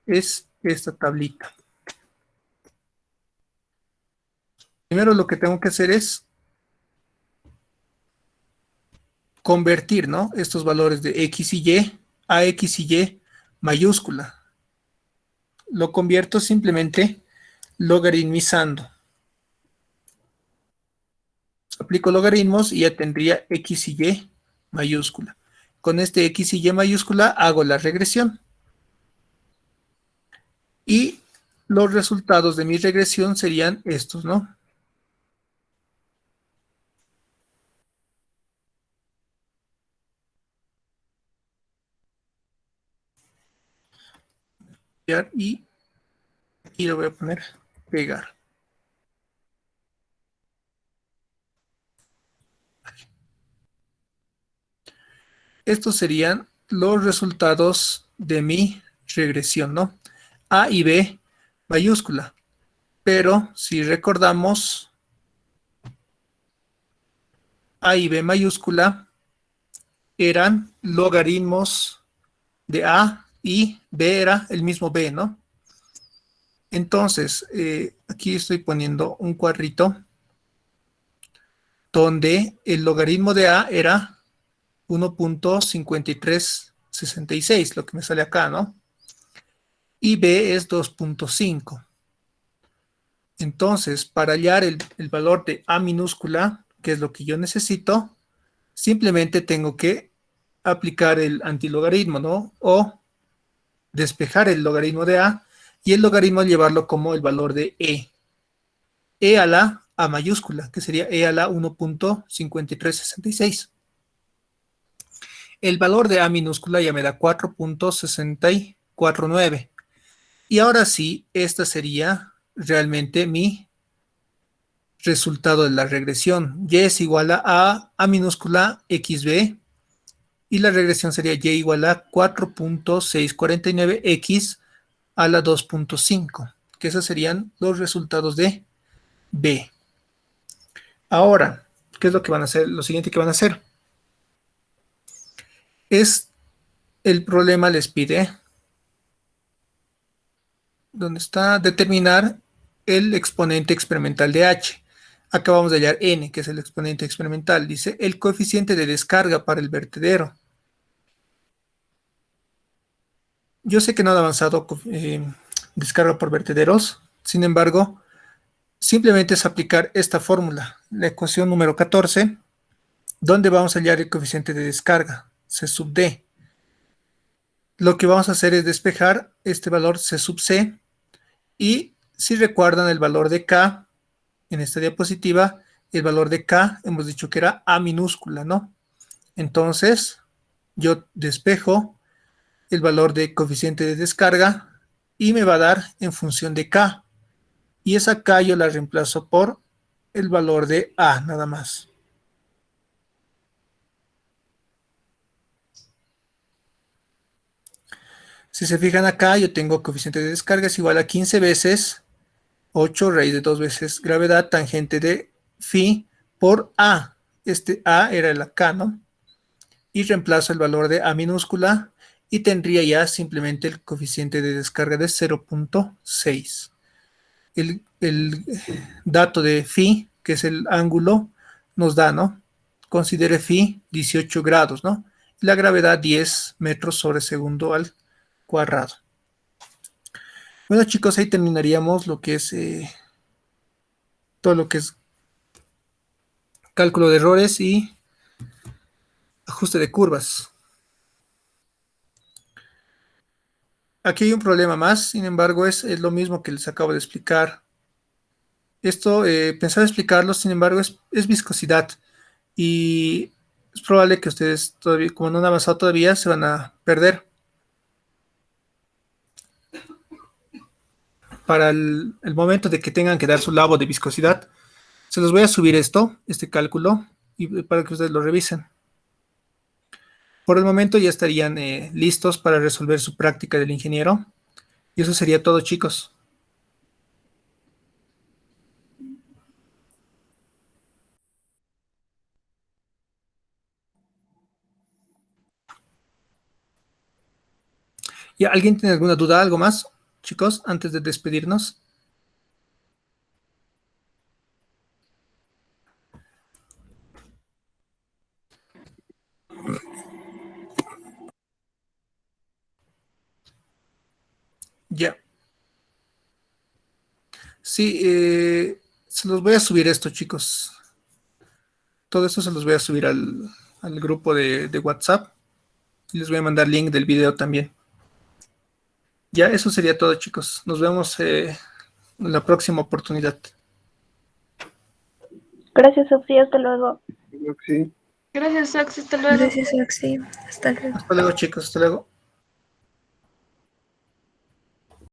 es esta tablita. Primero lo que tengo que hacer es convertir, ¿no? Estos valores de X y Y a X y Y mayúscula. Lo convierto simplemente logaritmizando. Aplico logaritmos y ya tendría X y Y mayúscula. Con este X y Y mayúscula hago la regresión. Y los resultados de mi regresión serían estos, ¿no? Y aquí lo voy a poner pegar. Estos serían los resultados de mi regresión, ¿no? A y B mayúscula. Pero si recordamos, A y B mayúscula eran logaritmos de A y B era el mismo B, ¿no? Entonces, aquí estoy poniendo un cuadrito donde el logaritmo de A era 1.5366, lo que me sale acá, ¿no? Y B es 2.5. Entonces, para hallar el valor de A minúscula, que es lo que yo necesito, simplemente tengo que aplicar el antilogaritmo, ¿no? O despejar el logaritmo de A y el logaritmo llevarlo como el valor de E. E a la A mayúscula, que sería E a la 1.5366. El valor de A minúscula ya me da 4.649. Y ahora sí, esta sería realmente mi resultado de la regresión. Y es igual a minúscula xb y la regresión sería y igual a 4.649x a la 2.5, que esos serían los resultados de B. Ahora, ¿qué es lo que van a hacer? Lo siguiente que van a hacer es, el problema les pide, ¿dónde está? Determinar el exponente experimental de H. Acá vamos a hallar N, que es el exponente experimental. Dice, el coeficiente de descarga para el vertedero. Yo sé que no han avanzado descarga por vertederos, sin embargo, simplemente es aplicar esta fórmula, la ecuación número 14, donde vamos a hallar el coeficiente de descarga, C sub D. Lo que vamos a hacer es despejar este valor C sub C, y si recuerdan el valor de K, en esta diapositiva, el valor de K, hemos dicho que era A minúscula, ¿no? Entonces, yo despejo el valor de coeficiente de descarga y me va a dar en función de K. Y esa K yo la reemplazo por el valor de A, nada más. Si se fijan acá, yo tengo coeficiente de descarga es igual a 15 veces 8 raíz de 2 veces gravedad tangente de phi por A. Este A era el K, ¿no? Y reemplazo el valor de A minúscula y tendría ya simplemente el coeficiente de descarga de 0.6. El dato de phi, que es el ángulo, nos da, ¿no? Considere phi 18 grados, ¿no? Y la gravedad 10 metros sobre segundo al cuadrado. Bueno, chicos, ahí terminaríamos lo que es todo lo que es cálculo de errores y ajuste de curvas. Aquí hay un problema más, sin embargo, es lo mismo que les acabo de explicar. Esto, pensaba explicarlo, sin embargo, es viscosidad. Y es probable que ustedes todavía, como no han avanzado todavía, se van a perder. Para el momento de que tengan que dar su labo de viscosidad, se los voy a subir este cálculo, y para que ustedes lo revisen. Por el momento ya estarían listos para resolver su práctica del ingeniero. Y eso sería todo, chicos. ¿Ya alguien tiene alguna duda, algo más, chicos, antes de despedirnos? Ya. Sí, se los voy a subir esto, chicos. Todo esto se los voy a subir al grupo de WhatsApp. Y les voy a mandar link del video también. Ya, eso sería todo, chicos. Nos vemos en la próxima oportunidad. Gracias, Sofía. Hasta luego. Creo que sí. Gracias, Oxy. Hasta luego. Gracias, Oxy. Hasta luego. Hasta luego, chicos. Hasta luego.